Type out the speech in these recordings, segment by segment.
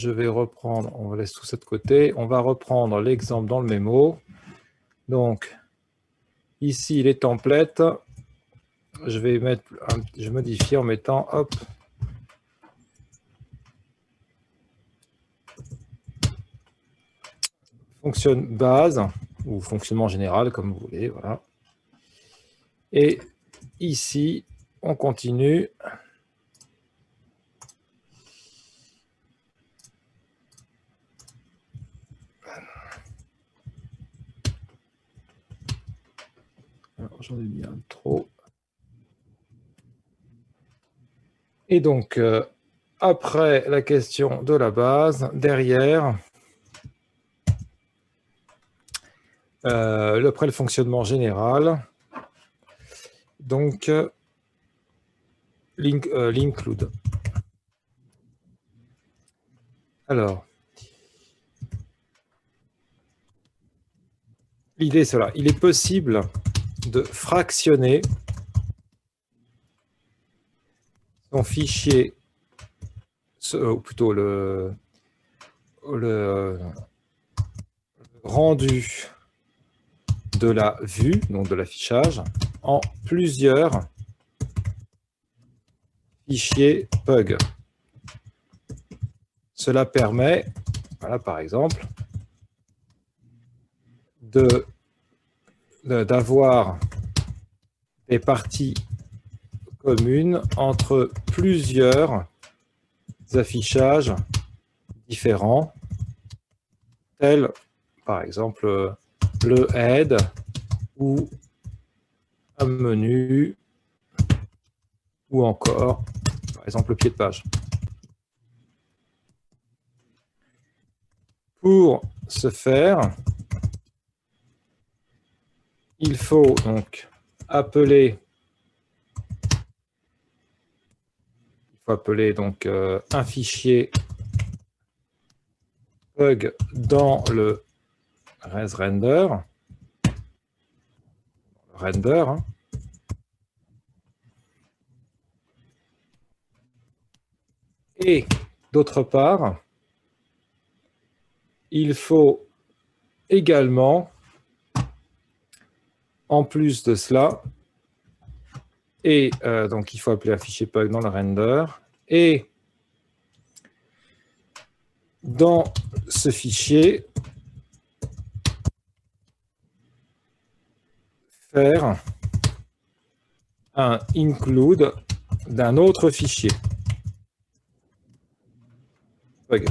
je vais reprendre, on laisse tout ça de côté, on va reprendre l'exemple dans le mémo. Donc, ici, les templates, je vais modifier en mettant, hop, fonctionne base, ou fonctionnement général, comme vous voulez, voilà. Et ici, on continue. J'en ai mis un trop. Et donc, après la question de la base, derrière, après le fonctionnement général, donc, l'include. Alors, l'idée, c'est cela. Il est possible de fractionner son fichier, ou plutôt le rendu de la vue, donc de l'affichage, en plusieurs fichiers PUG. Cela permet, voilà, par exemple, d'avoir des parties communes entre plusieurs affichages différents, tels par exemple le head ou un menu, ou encore par exemple le pied de page. Pour ce faire, il faut donc appeler donc un fichier PUG dans le res-render, hein. Et d'autre part, il faut également, en plus de cela, et donc il faut appeler un fichier PUG dans le render, et dans ce fichier, faire un include d'un autre fichier PUG.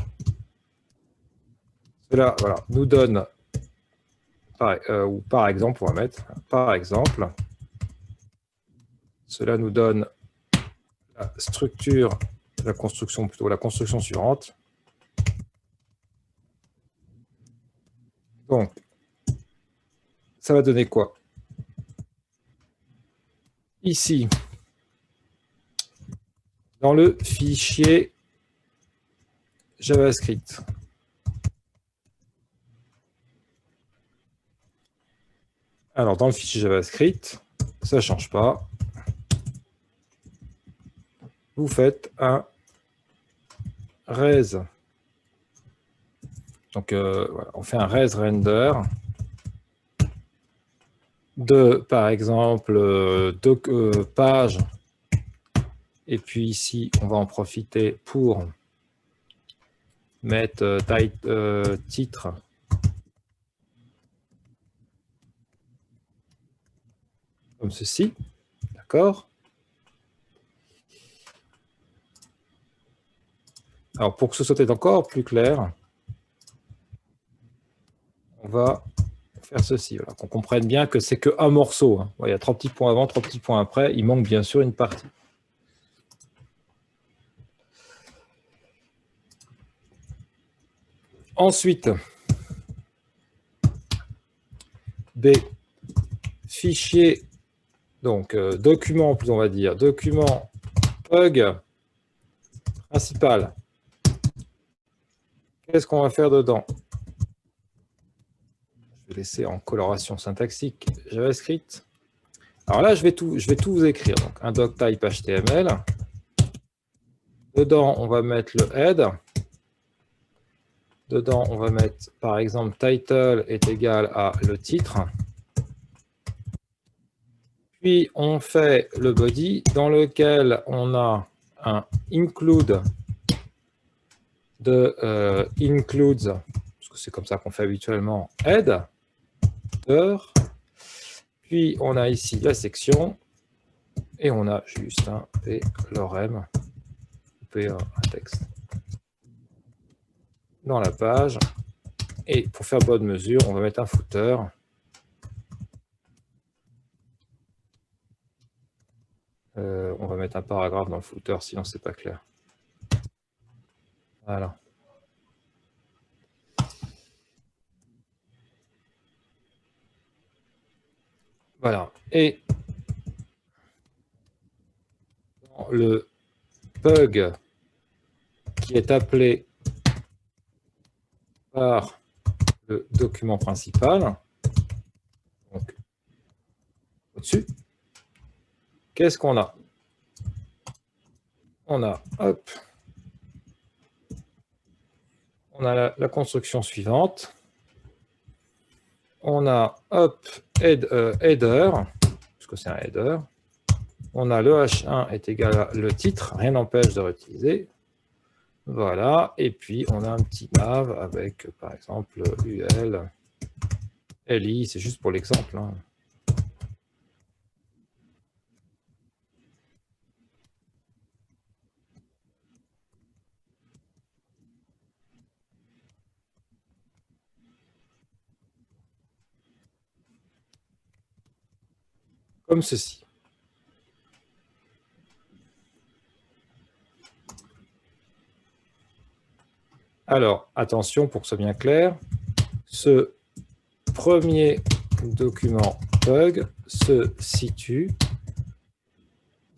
Cela, voilà, nous donne, ou par exemple, on va mettre, par exemple, cela nous donne la structure, la construction suivante. Donc, ça va donner quoi? Ici, dans le fichier JavaScript, alors dans le fichier JavaScript, ça ne change pas. Vous faites un res. Donc, voilà, on fait un res render de, par exemple, page. Et puis ici, on va en profiter pour mettre titre. Comme ceci. D'accord? Alors, pour que ce soit encore plus clair, on va faire ceci, voilà, qu'on comprenne bien que c'est qu'un morceau. Hein. Il y a 3 petits points avant, 3 petits points après. Il manque bien sûr une partie. Ensuite, B, fichier, donc document, on va dire, document PUG principal. Qu'est-ce qu'on va faire dedans? Je vais laisser en coloration syntaxique JavaScript. Alors là, je vais tout vous écrire. Donc, un doctype HTML. Dedans, on va mettre le head. Dedans, on va mettre, par exemple, title est égal à le titre. Puis, on fait le body dans lequel on a un include de includes, parce que c'est comme ça qu'on fait habituellement, head, heure. Puis, on a ici la section et on a juste un P lorem, un texte dans la page. Et pour faire bonne mesure, on va mettre un footer. On va mettre un paragraphe dans le footer, sinon c'est pas clair. Voilà. Voilà. Et dans le bug qui est appelé par le document principal, donc au-dessus, qu'est-ce qu'on a? On a, hop, on a la construction suivante. On a, hop, header, parce que c'est un header. On a le H1 est égal à le titre, rien n'empêche de réutiliser. Voilà, et puis on a un petit nav avec, par exemple, UL, LI, c'est juste pour l'exemple. Hein. Comme ceci. Alors, attention pour que ce soit bien clair, ce premier document bug se situe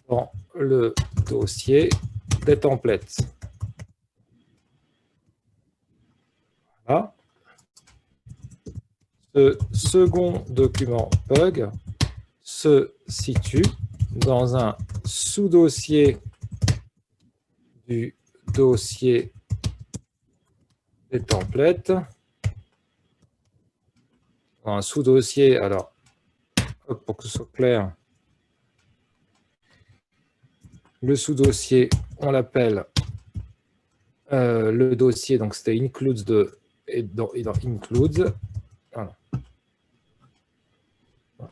dans le dossier des templates. Voilà. Ce second document bug se situe dans un sous-dossier du dossier des templates. Dans un sous-dossier, alors, pour que ce soit clair, le sous-dossier, on l'appelle le dossier, donc c'était includes et dans includes. Voilà.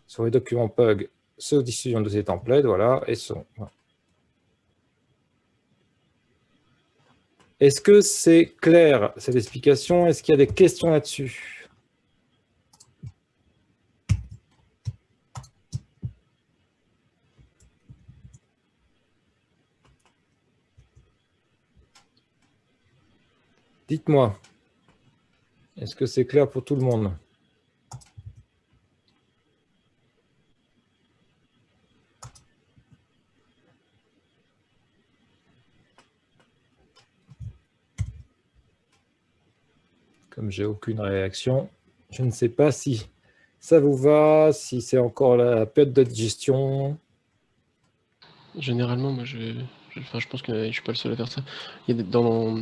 Sur les documents PUG, se dissout dans le dossier template, voilà, et sont. Voilà. Est-ce que c'est clair, cette explication? Est-ce qu'il y a des questions là-dessus? Dites-moi. Est-ce que c'est clair pour tout le monde? Comme j'ai aucune réaction, je ne sais pas si ça vous va, si c'est encore la période de digestion. Généralement, moi, je pense que je ne suis pas le seul à faire ça. Il y a dans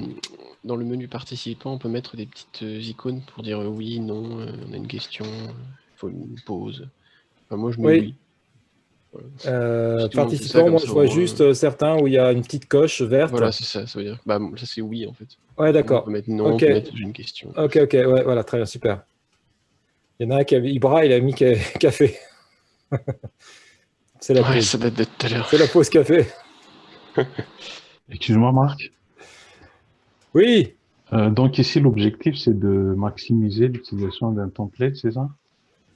le menu participant, on peut mettre des petites icônes pour dire oui, non, on a une question, il faut une pause. Enfin, moi, je mets oui. Voilà. Participant, moi, je vois juste certains où il y a une petite coche verte. Voilà, c'est ça, ça veut dire. Bah, ça, c'est oui, en fait. Ouais, d'accord. On peut mettre non, on peut mettre j'ai une question. Ok, ouais, voilà, très bien, super. Il y en a un qui avait Ibra, il a mis café. C'est la pause. Ça date de tout à l'heure. C'est la pause café. Excuse-moi, Marc. Oui. Donc ici, l'objectif, c'est de maximiser l'utilisation d'un template, c'est ça?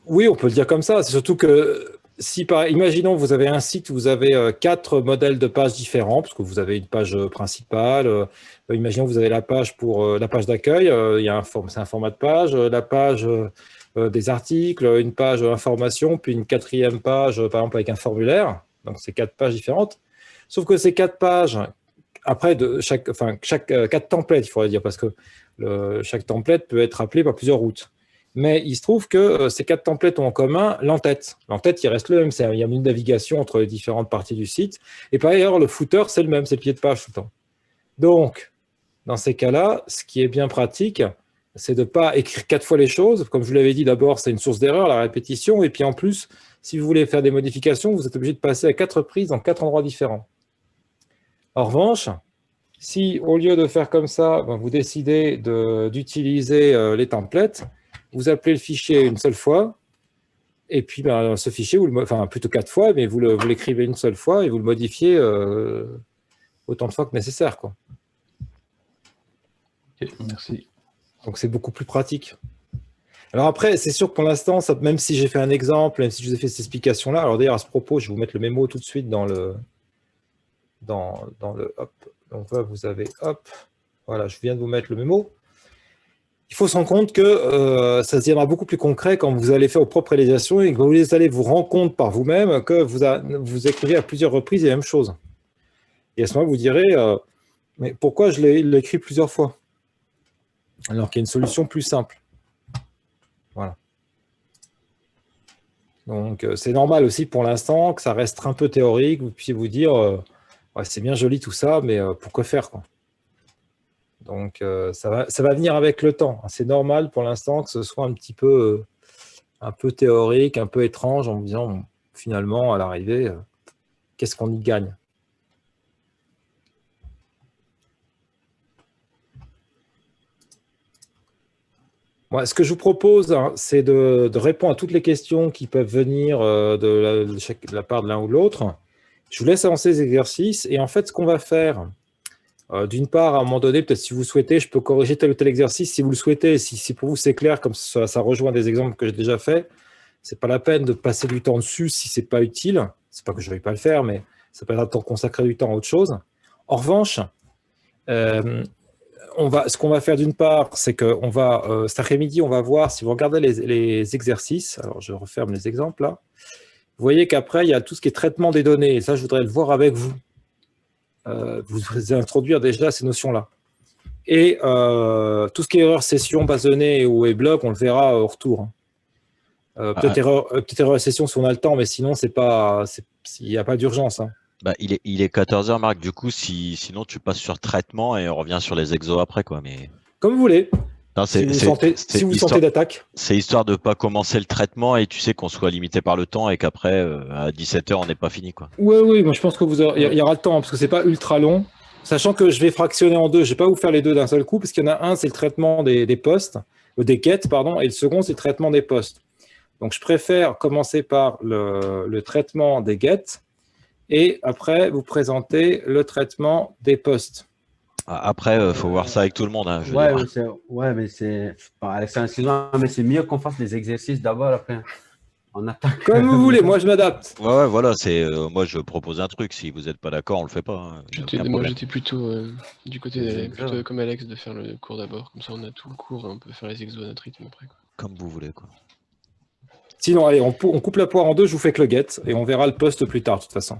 Oui, on peut le dire comme ça. C'est surtout que si, imaginons, vous avez un site où vous avez 4 modèles de pages différents, parce que vous avez une page principale. Imaginons que vous avez la page pour la page d'accueil, c'est un format de page, la page des articles, une page information, puis une 4e page, par exemple, avec un formulaire. Donc, c'est 4 pages différentes. Sauf que ces 4 pages, après, chaque 4 templates, il faudrait dire, parce que chaque template peut être appelé par plusieurs routes. Mais il se trouve que ces 4 templates ont en commun l'entête. L'entête, il reste le même. Il y a une navigation entre les différentes parties du site. Et par ailleurs, le footer, c'est le même, c'est le pied de page tout le temps. Donc, dans ces cas-là, ce qui est bien pratique, c'est de ne pas écrire 4 fois les choses. Comme je vous l'avais dit, d'abord, c'est une source d'erreur, la répétition. Et puis en plus, si vous voulez faire des modifications, vous êtes obligé de passer à 4 reprises dans 4 endroits différents. En revanche, si au lieu de faire comme ça, vous décidez d'utiliser les templates, vous appelez le fichier une seule fois, et puis ce fichier, enfin plutôt 4 fois, mais vous l'écrivez une seule fois et vous le modifiez autant de fois que nécessaire, quoi. Ok, merci. Donc c'est beaucoup plus pratique. Alors après, c'est sûr que pour l'instant, même si j'ai fait un exemple, même si je vous ai fait cette explication-là, alors d'ailleurs à ce propos, je vais vous mettre le mémo tout de suite dans le hop. Donc là, vous avez hop, voilà, je viens de vous mettre le mémo. Il faut se rendre compte que ça deviendra beaucoup plus concret quand vous allez faire vos propres réalisations et que vous allez vous rendre compte par vous-même que vous écrivez à plusieurs reprises les mêmes choses. Et à ce moment, vous direz, mais pourquoi je l'ai écrit plusieurs fois? Alors qu'il y a une solution plus simple. Voilà. Donc, c'est normal aussi pour l'instant que ça reste un peu théorique. Vous puissiez vous dire, ouais, c'est bien joli tout ça, mais pourquoi faire, quoi? Donc, ça va venir avec le temps. C'est normal pour l'instant que ce soit un peu théorique, un peu étrange, en me disant, bon, finalement, à l'arrivée, qu'est-ce qu'on y gagne? Moi, ce que je vous propose, hein, c'est de répondre à toutes les questions qui peuvent venir de la part de l'un ou de l'autre. Je vous laisse avancer les exercices. Et en fait, ce qu'on va faire, d'une part, à un moment donné, peut-être si vous souhaitez, je peux corriger tel ou tel exercice si vous le souhaitez. Si pour vous c'est clair, comme ça rejoint des exemples que j'ai déjà faits, ce n'est pas la peine de passer du temps dessus si ce n'est pas utile. Ce n'est pas que je ne vais pas le faire, mais ça peut être un temps consacré du temps à autre chose. En revanche, ce qu'on va faire d'une part, c'est que cet après-midi, on va voir, si vous regardez les exercices, alors je referme les exemples là, vous voyez qu'après, il y a tout ce qui est traitement des données, et ça, je voudrais le voir avec vous. Vous introduire déjà ces notions-là. Et tout ce qui est erreur session, base de données ou bloc, on le verra au retour. Petite erreur session si on a le temps, mais sinon, il n'y a pas d'urgence. Hein. Bah, il est 14 h, Marc. Du coup, sinon, tu passes sur traitement et on revient sur les exos après, quoi. Mais... Comme vous voulez. Non, si vous sentez d'attaque. C'est histoire de ne pas commencer le traitement et tu sais qu'on soit limité par le temps et qu'après, à 17 h, on n'est pas fini, quoi. Oui, moi je pense que il y aura le temps, parce que c'est pas ultra long. Sachant que je vais fractionner en deux. Je ne vais pas vous faire les deux d'un seul coup, parce qu'il y en a un, c'est le traitement des postes, des quêtes, pardon, et le second, c'est le traitement des postes. Donc, je préfère commencer par le traitement des get et après vous présenter le traitement des postes. Après, il faut voir ça avec tout le monde. Hein, mais c'est... Alexandre, excuse-moi, mais c'est mieux qu'on fasse les exercices d'abord, après on attaque. Comme vous voulez, moi je m'adapte. Ouais, voilà, moi je propose un truc. Si vous n'êtes pas d'accord, on le fait pas. Hein, moi j'étais plutôt du côté plutôt comme Alex de faire le cours d'abord. Comme ça, on a tout le cours et on peut faire les exos à notre rythme après. Quoi. Comme vous voulez, quoi. Sinon, allez, on coupe la poire en deux, je vous fais que le get, et on verra le poste plus tard, de toute façon.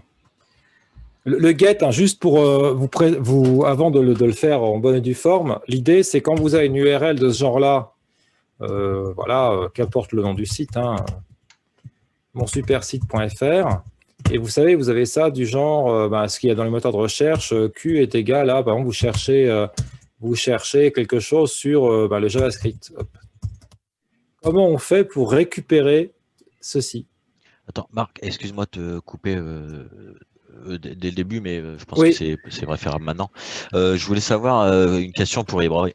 Le get, hein, juste pour avant de le faire en bonne et due forme, l'idée, c'est quand vous avez une URL de ce genre-là, qu'importe le nom du site, hein, monsupersite.fr, et vous savez, vous avez ça du genre, ce qu'il y a dans les moteurs de recherche, Q est égal à, par exemple, vous cherchez quelque chose sur le JavaScript. Hop. Comment on fait pour récupérer ceci? Attends, Marc, excuse-moi de te couper dès le début, mais je pense que c'est préférable maintenant. Je voulais savoir une question pour Ibra.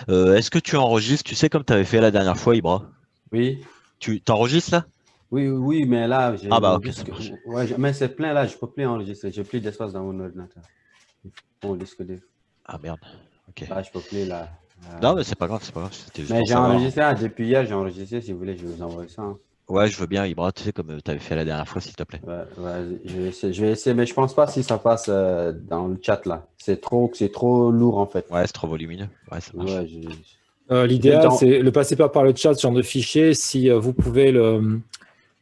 Est-ce que tu enregistres, tu sais, comme tu avais fait la dernière fois, Ibra? Oui. Tu t'enregistres là? Oui, mais là, ok, ça marche. Mais c'est plein là, je ne peux plus enregistrer. J'ai plus d'espace dans mon ordinateur. Mon disque dur. Ah merde. Ok. Là, je peux plus là. Non, mais c'est pas grave, c'est pas grave. Mais j'ai enregistré depuis hier, j'ai enregistré. Si vous voulez, je vais vous envoyer ça. Hein. Ouais, je veux bien, Ibra, tu sais, comme tu avais fait la dernière fois, s'il te plaît. Ouais, je vais essayer, mais je pense pas si ça passe dans le chat là. C'est trop lourd en fait. Ouais, c'est trop volumineux. Ouais, ça marche. L'idéal, c'est ne passez pas par le chat, ce genre de fichier. Si vous pouvez le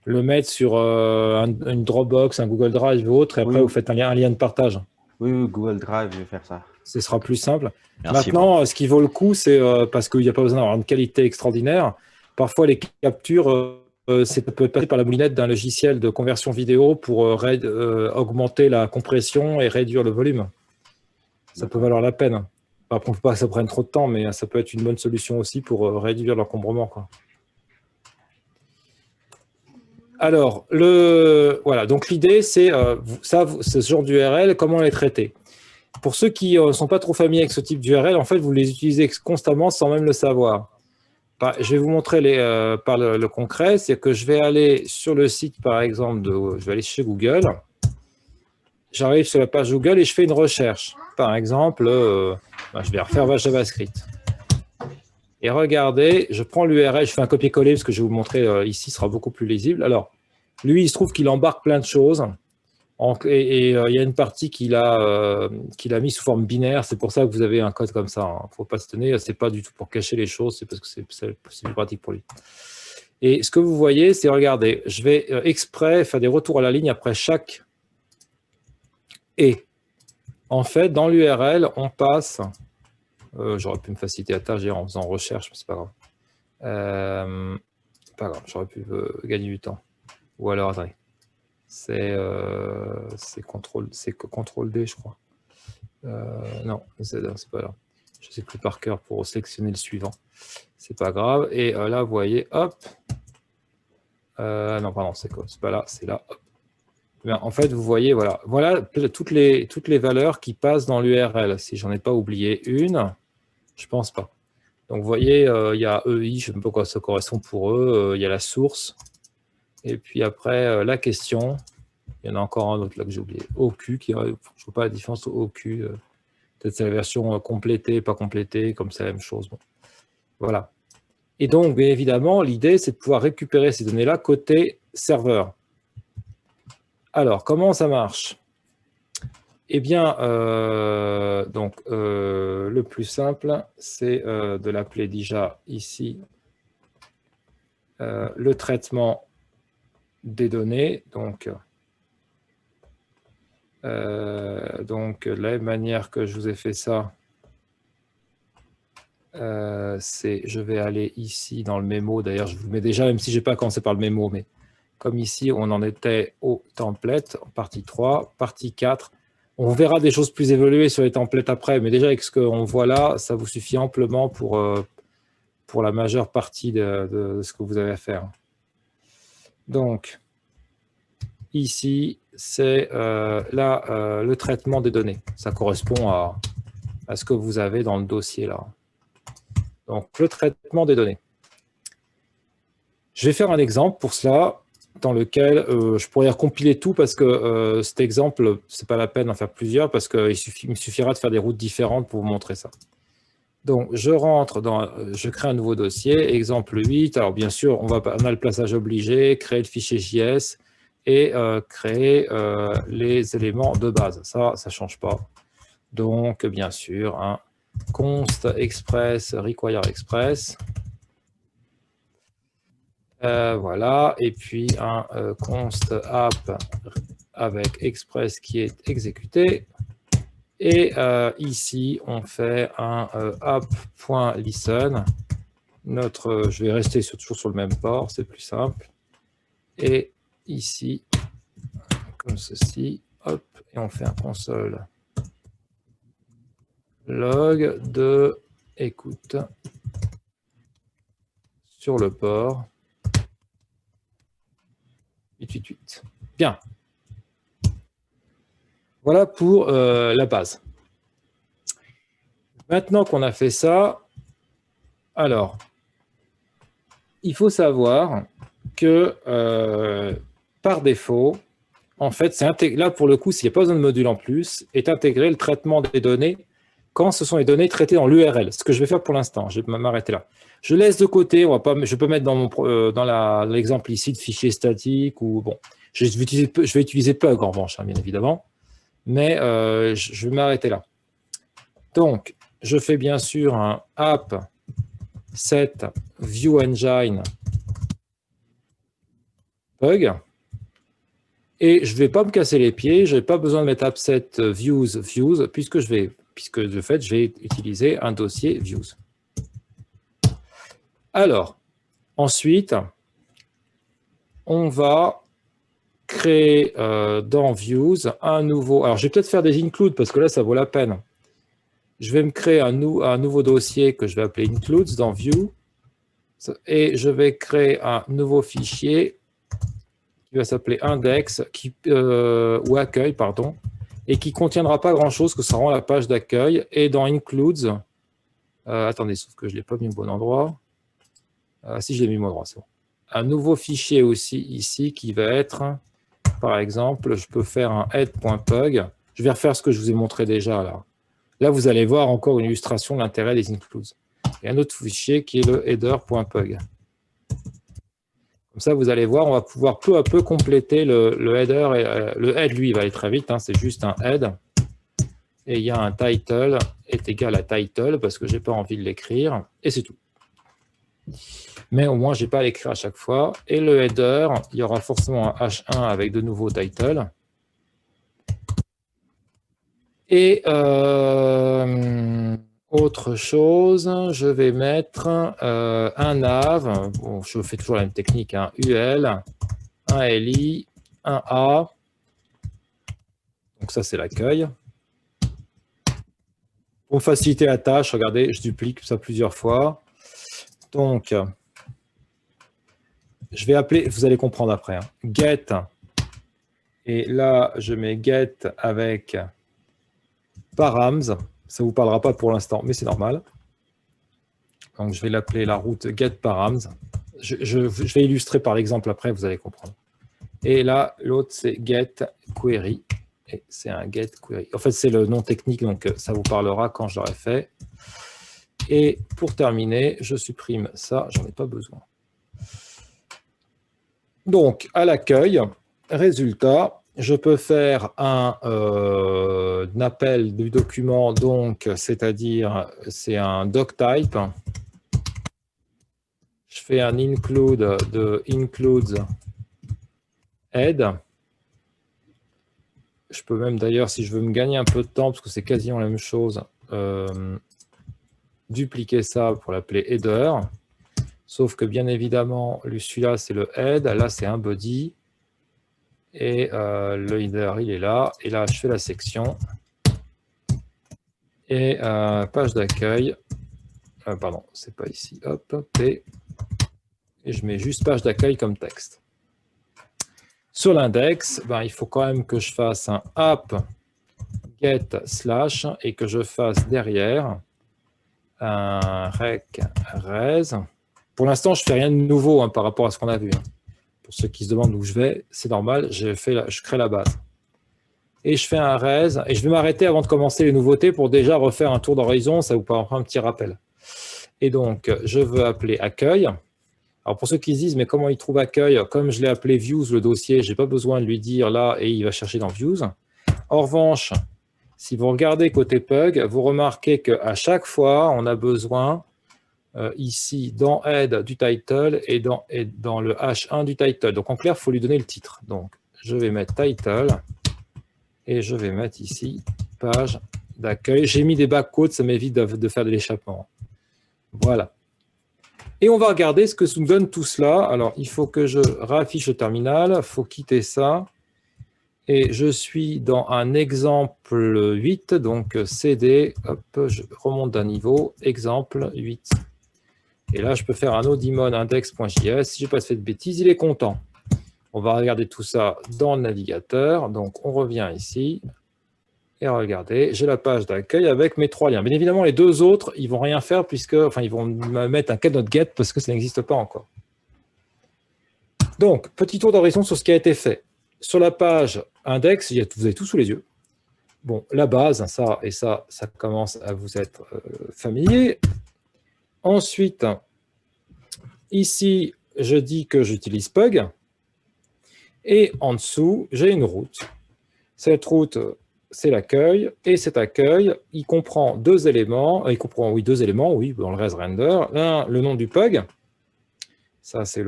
mettre sur une Dropbox, un Google Drive ou autre, et après vous faites un lien de partage. Oui, Google Drive, je vais faire ça. Ce sera plus simple. Merci, maintenant, ce qui vaut le coup, c'est parce qu'il n'y a pas besoin d'avoir une qualité extraordinaire. Parfois, les captures, ça peut passer par la moulinette d'un logiciel de conversion vidéo pour augmenter la compression et réduire le volume. Ça peut valoir la peine. Après, on ne peut pas que ça prenne trop de temps, mais ça peut être une bonne solution aussi pour réduire l'encombrement, quoi. Alors, voilà, donc l'idée, c'est ce genre d'URL, comment les traiter. Pour ceux qui ne sont pas trop familiers avec ce type d'URL, en fait, vous les utilisez constamment sans même le savoir. Je vais vous montrer par le concret, c'est que je vais aller sur le site, par exemple, je vais aller chez Google. J'arrive sur la page Google et je fais une recherche. Par exemple, je vais refaire JavaScript. Et regardez, je prends l'URL, je fais un copier-coller parce que je vais vous montrer ici, ce sera beaucoup plus lisible. Alors, lui, il se trouve qu'il embarque plein de choses. Et il y a une partie qu'il a mis sous forme binaire. C'est pour ça que vous avez un code comme ça. Il ne faut pas se tenir. Ce n'est pas du tout pour cacher les choses, c'est parce que c'est plus pratique pour lui. Et ce que vous voyez, c'est, regardez, je vais exprès faire des retours à la ligne après chaque « et ». En fait, dans l'URL, on passe... j'aurais pu me faciliter la tâche en faisant recherche, mais c'est pas grave. Pas grave, j'aurais pu gagner du temps. Ou alors, attendez. C'est CTRL D, je crois. Non, c'est pas là. Je ne sais plus par cœur pour sélectionner le suivant. C'est pas grave. Et là, vous voyez, hop. Non, pardon, c'est quoi? C'est pas là, c'est là. Hop. Bien, en fait, vous voyez, voilà toutes les valeurs qui passent dans l'URL. Si j'en ai pas oublié une, je pense pas. Donc, vous voyez, il y a EI, je ne sais pas quoi ça correspond pour eux. Il y a la source. Et puis après, la question. Il y en a encore un autre là que j'ai oublié. OQ, je ne vois pas la différence au OQ. Peut-être c'est la version complétée, pas complétée, comme c'est la même chose. Bon. Voilà. Et donc, bien évidemment, l'idée, c'est de pouvoir récupérer ces données-là côté serveur. Alors, comment ça marche? Eh bien, le plus simple, c'est de l'appeler déjà ici le traitement des données. Donc, de la même manière que je vous ai fait ça, je vais aller ici dans le mémo. D'ailleurs, je vous le mets déjà, même si je n'ai pas commencé par le mémo, mais comme ici, on en était au template, partie 3, partie 4. On verra des choses plus évoluées sur les templates après, mais déjà avec ce qu'on voit là, ça vous suffit amplement pour la majeure partie de ce que vous avez à faire. Donc, ici, c'est le traitement des données. Ça correspond à ce que vous avez dans le dossier là. Donc, le traitement des données. Je vais faire un exemple pour cela, dans lequel je pourrais recompiler tout parce que cet exemple, ce n'est pas la peine d'en faire plusieurs parce qu'il me suffira de faire des routes différentes pour vous montrer ça. Donc, je crée un nouveau dossier, exemple 8. Alors, bien sûr, on a le plaçage obligé, créer le fichier JS et créer les éléments de base. Ça ne change pas. Donc, bien sûr, un const express require express. Voilà, et puis un const app avec express qui est exécuté. Et ici, on fait un app.listen. Je vais rester toujours sur le même port, c'est plus simple. Et ici, comme ceci, hop, et on fait un console log de écoute sur le port. 888. Bien. Voilà pour la base. Maintenant qu'on a fait ça, alors, il faut savoir que par défaut, en fait, là pour le coup, s'il n'y a pas besoin de module en plus, est intégré le traitement des données quand ce sont les données traitées dans l'URL. Ce que je vais faire pour l'instant, je vais m'arrêter là. Je laisse de côté, je peux mettre dans l'exemple ici de fichier statique ou bon. Je vais utiliser Pug en revanche, hein, bien évidemment, mais je vais m'arrêter là. Donc, je fais bien sûr un app set view engine Pug et je ne vais pas me casser les pieds, je n'ai pas besoin de mettre app set views puisque de fait, je vais utiliser un dossier views. Alors, ensuite, on va créer dans Views un nouveau... Alors, je vais peut-être faire des includes parce que là, ça vaut la peine. Je vais me créer un nouveau dossier que je vais appeler includes dans View. Et je vais créer un nouveau fichier qui va s'appeler index ou accueil, pardon, et qui ne contiendra pas grand-chose, que ça rend la page d'accueil. Et dans includes, attendez, sauf que je ne l'ai pas mis au bon endroit. Si, je l'ai mis au bon endroit, c'est bon. Un nouveau fichier aussi ici qui va être, par exemple, je peux faire un head.pug. Je vais refaire ce que je vous ai montré déjà là. Là, vous allez voir encore une illustration de l'intérêt des includes. Et un autre fichier qui est le header.pug. Comme ça, vous allez voir, on va pouvoir peu à peu compléter le header. Et, le head, lui, il va aller très vite, hein, c'est juste un head. Et il y a un title est égal à title parce que je n'ai pas envie de l'écrire. Et c'est tout. Mais au moins, je n'ai pas à l'écrire à chaque fois. Et le header, il y aura forcément un H1 avec de nouveaux titles. Et autre chose, je vais mettre un nav. Bon, je fais toujours la même technique, hein, UL, un LI, un A. Donc ça, c'est l'accueil. Pour faciliter la tâche, regardez, je duplique ça plusieurs fois. Donc, je vais appeler, vous allez comprendre après, hein, get. Et là, je mets get avec params. Ça ne vous parlera pas pour l'instant, mais c'est normal. Donc, je vais l'appeler la route getParams. Je vais illustrer par l'exemple après, vous allez comprendre. Et là, l'autre, c'est getQuery. Et c'est un getQuery. En fait, c'est le nom technique, donc ça vous parlera quand je l'aurai fait. Et pour terminer, je supprime ça, j'en ai pas besoin. Donc, à l'accueil, résultat, je peux faire un appel du document, donc c'est-à-dire c'est un doctype. Je fais un include de includes head. Je peux même d'ailleurs, si je veux me gagner un peu de temps, parce que c'est quasiment la même chose, dupliquer ça pour l'appeler header. Sauf que bien évidemment, celui-là c'est le head, là c'est un body. Et le header, il est là. Et là, je fais la section. Et page d'accueil. Pardon, c'est pas ici. Hop, P. Et je mets juste page d'accueil comme texte. Sur l'index, ben, il faut quand même que je fasse un app get slash et que je fasse derrière un rec res. Pour l'instant, je ne fais rien de nouveau hein, par rapport à ce qu'on a vu. Hein. Pour ceux qui se demandent où je vais, c'est normal, je crée la base. Et je fais un res, et je vais m'arrêter avant de commencer les nouveautés pour déjà refaire un tour d'horizon, ça vous prendra un petit rappel. Et donc, je veux appeler accueil. Alors pour ceux qui se disent, mais comment il trouve accueil? Comme je l'ai appelé views, le dossier, je n'ai pas besoin de lui dire là, et il va chercher dans views. En revanche, si vous regardez côté pug, vous remarquez qu'à chaque fois, on a besoin ici dans head du title et dans le H1 du title. Donc en clair, il faut lui donner le titre. Donc je vais mettre title et je vais mettre ici page d'accueil. J'ai mis des backcodes, ça m'évite de faire de l'échappement. Voilà. Et on va regarder ce que nous donne tout cela. Alors il faut que je réaffiche le terminal, il faut quitter ça. Et je suis dans un exemple 8, donc CD, hop, je remonte d'un niveau, exemple 8. Et là, je peux faire un daemon index.js. Si je n'ai pas fait de bêtises, il est content. On va regarder tout ça dans le navigateur. Donc, on revient ici. Et regardez, j'ai la page d'accueil avec mes 3 liens. Bien évidemment, les 2 autres, ils ne vont rien faire ils vont me mettre un cannot get parce que ça n'existe pas encore. Donc, petit tour d'horizon sur ce qui a été fait. Sur la page index, vous avez tout sous les yeux. Bon, la base, ça et ça commence à vous être familier. Ensuite, ici, je dis que j'utilise Pug. Et en dessous, j'ai une route. Cette route, c'est l'accueil. Et cet accueil, il comprend 2 éléments. Il comprend, oui, 2 éléments, oui, dans le res render. Un, le nom du Pug. Ça, c'est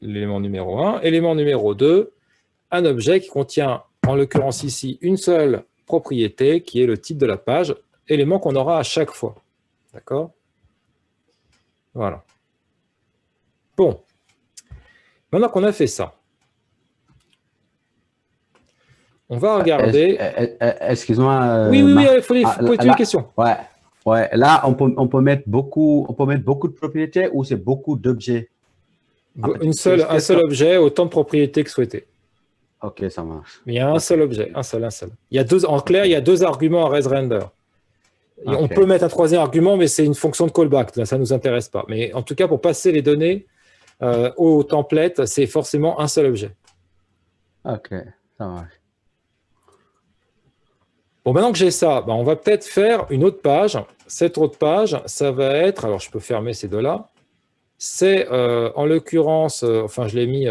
l'élément numéro 1. Élément numéro 2, un objet qui contient, en l'occurrence ici, une seule propriété, qui est le titre de la page, élément qu'on aura à chaque fois. D'accord ? Voilà. Bon. Maintenant qu'on a fait ça, on va regarder... Excuse-moi. Oui, il faut poser une question. Ouais. Ouais, là, on peut mettre beaucoup de propriétés ou c'est beaucoup d'objets. En fait, Un seul objet, autant de propriétés que souhaité. Ok, ça marche. Mais il y a un seul objet, un seul. Il y a deux, en clair, il y a deux arguments à ResRender. Et on peut mettre un troisième argument, mais c'est une fonction de callback. Là, ça ne nous intéresse pas. Mais en tout cas, pour passer les données au template, c'est forcément un seul objet. Ok, ça marche. Bon, maintenant que j'ai ça, on va peut-être faire une autre page. Cette autre page, ça va être... Alors, je peux fermer ces deux-là. C'est, en l'occurrence, enfin, je l'ai mis...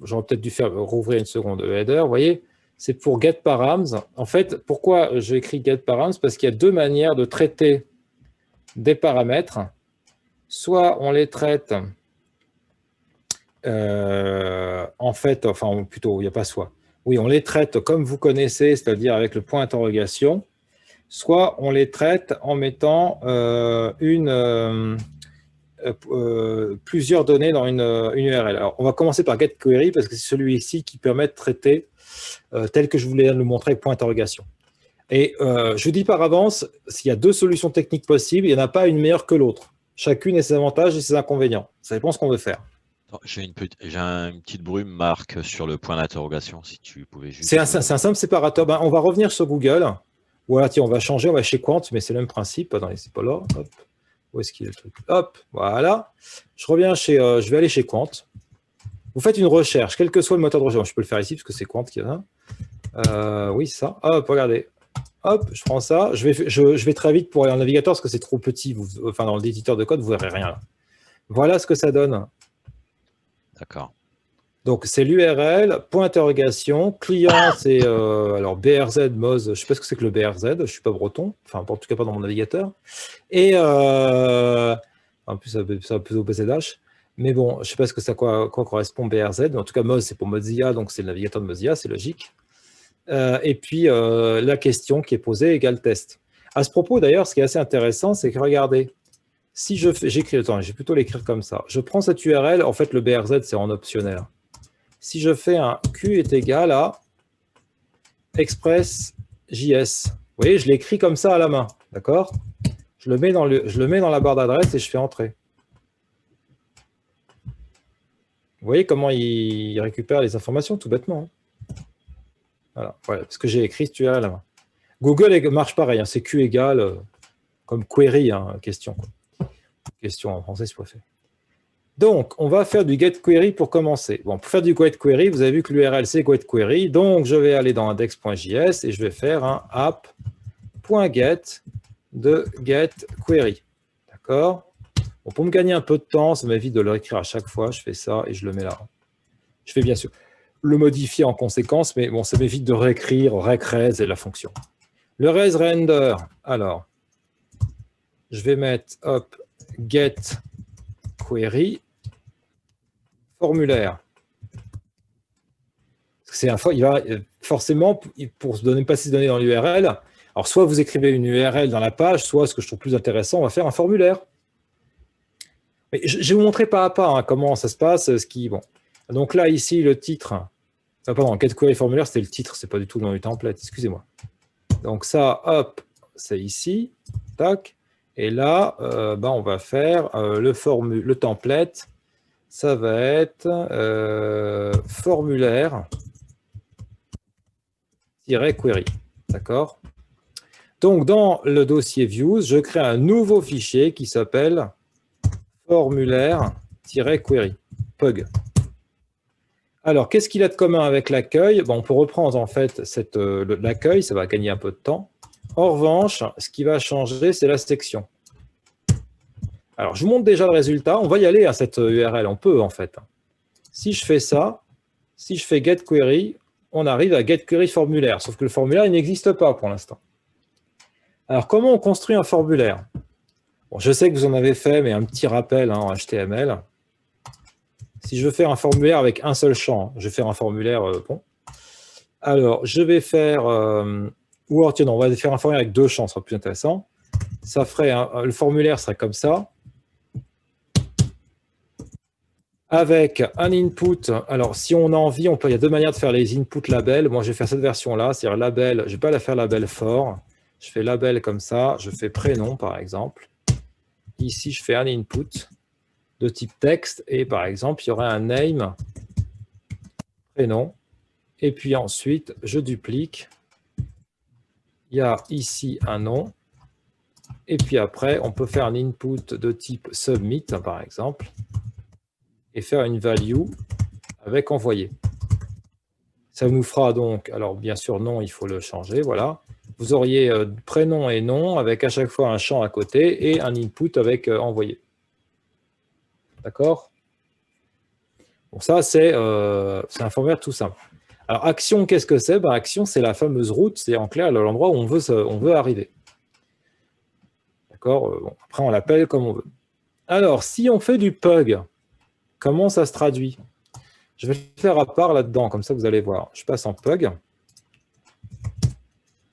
J'aurais peut-être dû rouvrir une seconde le header. Vous voyez, c'est pour getParams. En fait, pourquoi j'ai écrit getParams? Parce qu'il y a deux manières de traiter des paramètres. Soit on les traite... en fait, enfin, plutôt, il n'y a pas soit. Oui, on les traite comme vous connaissez, c'est-à-dire avec le point d'interrogation, soit on les traite en mettant plusieurs données dans une URL. Alors, on va commencer par getQuery parce que c'est celui-ci qui permet de traiter tel que je voulais le montrer avec point d'interrogation. Et je vous dis par avance, s'il y a deux solutions techniques possibles, il n'y en a pas une meilleure que l'autre. Chacune a ses avantages et ses inconvénients. Ça dépend de ce qu'on veut faire. J'ai une petite brume, Marc, sur le point d'interrogation, si tu pouvais juste... C'est un simple séparateur. On va revenir sur Google. Voilà, tiens, on va changer, on va chez Quant, mais c'est le même principe. Attendez, c'est pas là. Hop. Où est-ce qu'il est le truc? Hop, voilà. Je reviens je vais aller chez Quant. Vous faites une recherche, quel que soit le moteur de recherche. Je peux le faire ici, parce que c'est Quant qui a ça. Oui, ça. Hop, regardez. Hop, je prends ça. Je vais très vite pour aller en navigateur, parce que c'est trop petit. Enfin, dans l'éditeur de code, vous ne verrez rien. Là. Voilà ce que ça donne. D'accord. Donc, c'est l'URL, point d'interrogation, client, c'est alors BRZ, Moz, je ne sais pas ce que c'est que le BRZ, je ne suis pas breton, enfin, en tout cas pas dans mon navigateur. Et en plus, ça va plus au BZH. Mais bon, je ne sais pas ce que ça quoi correspond BRZ. En tout cas, Moz, c'est pour Mozilla, donc c'est le navigateur de Mozilla, c'est logique. Et puis, la question qui est posée égale test. À ce propos, d'ailleurs, ce qui est assez intéressant, c'est que regardez, si j'écris, attends, je vais plutôt l'écrire comme ça. Je prends cette URL, en fait, le BRZ, c'est en optionnel. Si je fais un Q est égal à express.js, vous voyez, je l'écris comme ça à la main, d'accord? Je le mets dans la barre d'adresse et je fais entrer. Vous voyez comment il récupère les informations, tout bêtement. Hein. Voilà, parce que j'ai écrit cette URL à la main. Google marche pareil, hein, c'est Q égale, comme query, hein, question. Question en français, c'est pas fait. Donc, on va faire du getQuery pour commencer. Bon, pour faire du getQuery, vous avez vu que l'URL, c'est getQuery. Donc, je vais aller dans index.js et je vais faire un app.get de getQuery. D'accord? Bon, pour me gagner un peu de temps, ça m'évite de le réécrire à chaque fois. Je fais ça et je le mets là. Je vais bien sûr le modifier en conséquence, mais bon, ça m'évite de réécrire rec.res et la fonction. Le ResRender, alors, je vais mettre getQuery formulaire. Il va forcément, pour se passer ces données dans l'URL, alors soit vous écrivez une URL dans la page, soit, ce que je trouve plus intéressant, on va faire un formulaire. Mais je vais vous montrer pas à pas comment ça se passe. Bon. Donc là, ici, le titre, pardon, getQuery formulaire, c'était le titre, c'est pas du tout le nom du template, excusez-moi. Donc ça, hop, c'est ici, tac, et là, on va faire le template. Ça va être formulaire-query. D'accord? Donc, dans le dossier views, je crée un nouveau fichier qui s'appelle formulaire-query. PUG. Alors, qu'est-ce qu'il a de commun avec l'accueil? On peut reprendre en fait l'accueil, ça va gagner un peu de temps. En revanche, ce qui va changer, c'est la section. Alors, je vous montre déjà le résultat. On va y aller à cette URL. On peut, en fait. Si je fais ça, si je fais getQuery, on arrive à getQuery formulaire. Sauf que le formulaire, il n'existe pas pour l'instant. Alors, comment on construit un formulaire? Bon, je sais que vous en avez fait, mais un petit rappel en HTML. Si je veux faire un formulaire avec un seul champ, je vais faire un formulaire bon. Alors, je vais faire... ou alors, tiens, on va faire un formulaire avec deux champs, ce sera plus intéressant. Ça ferait le formulaire serait comme ça. Avec un input, alors si on a envie, il y a deux manières de faire les input labels. Moi, je vais faire cette version-là, c'est-à-dire label, je ne vais pas la faire label for. Je fais label comme ça, je fais prénom par exemple. Ici, je fais un input de type texte et par exemple, il y aurait un name, prénom. Et puis ensuite, je duplique. Il y a ici un nom. Et puis après, on peut faire un input de type submit par exemple et faire une value avec envoyé. Ça nous fera donc, alors bien sûr, nom, il faut le changer, voilà. Vous auriez prénom et nom avec à chaque fois un champ à côté et un input avec envoyé. D'accord? Bon, ça, c'est un formulaire tout simple. Alors, action, qu'est-ce que c'est? Ben, action, c'est la fameuse route, c'est en clair l'endroit où on veut arriver. D'accord? Bon, après, on l'appelle comme on veut. Alors, si on fait du pug, comment ça se traduit? Je vais le faire à part là-dedans, comme ça vous allez voir. Je passe en pug.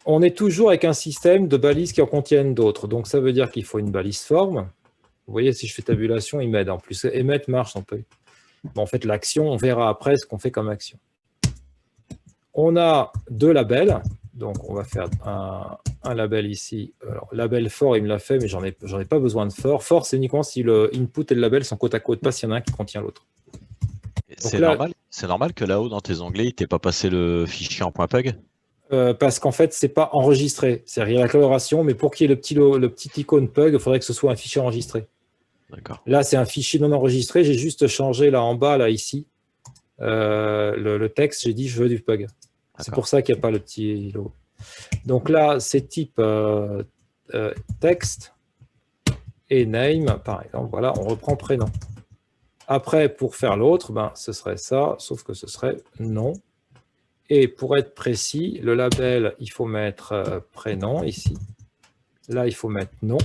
On est toujours avec un système de balises qui en contiennent d'autres. Donc, ça veut dire qu'il faut une balise forme. Vous voyez, si je fais tabulation, il m'aide. En plus, émettre marche en pug. Bon, en fait, l'action, on verra après ce qu'on fait comme action. On a deux labels. Donc, on va faire un label ici. Alors, label for, il me l'a fait, mais j'en ai pas besoin de for. For, c'est uniquement si le input et le label sont côte à côte, pas s'il y en a un qui contient l'autre. C'est normal que là-haut, dans tes onglets, il t'ait pas passé le fichier en .pug? Parce qu'en fait, c'est pas enregistré. C'est-à-dire, il y a la coloration, mais pour qu'il y ait le petit icône pug, il faudrait que ce soit un fichier enregistré. Là, c'est un fichier non enregistré. J'ai juste changé là en bas, là, ici, le texte. J'ai dit, je veux du pug. C'est pour ça qu'il n'y a pas le petit logo. Donc là, c'est type texte et name, par exemple. Voilà, on reprend prénom. Après, pour faire l'autre, ben, ce serait ça, sauf que ce serait nom. Et pour être précis, le label, il faut mettre prénom ici. Là, il faut mettre nom.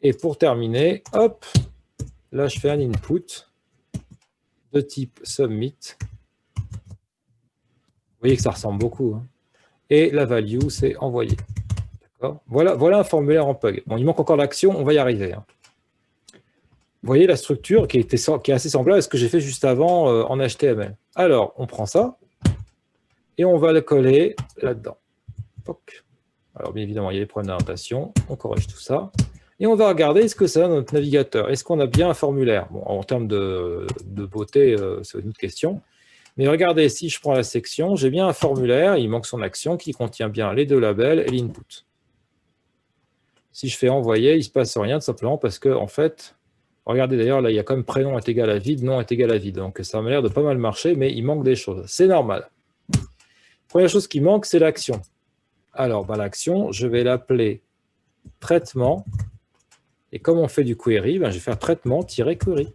Et pour terminer, hop, là, je fais un input de type submit. Vous voyez que ça ressemble beaucoup. Hein. Et la value, c'est envoyé. Voilà un formulaire en pug. Bon, il manque encore l'action, on va y arriver. Hein. Vous voyez la structure qui est assez semblable à ce que j'ai fait juste avant en HTML. Alors, on prend ça et on va le coller là-dedans. Alors, bien évidemment, il y a des problèmes d'orientation. On corrige tout ça. Et on va regarder ce que ça a dans notre navigateur. Est-ce qu'on a bien un formulaire? Bon, en termes de beauté, c'est une autre question. Mais regardez, si je prends la section, j'ai bien un formulaire, il manque son action qui contient bien les deux labels et l'input. Si je fais envoyer, il ne se passe rien, tout simplement parce que, en fait, regardez d'ailleurs, là, il y a comme prénom est égal à vide, nom est égal à vide. Donc, ça m'a l'air de pas mal marcher, mais il manque des choses. C'est normal. Première chose qui manque, c'est l'action. Alors, ben, l'action, je vais l'appeler traitement. Et comme on fait du query, ben, je vais faire traitement-query.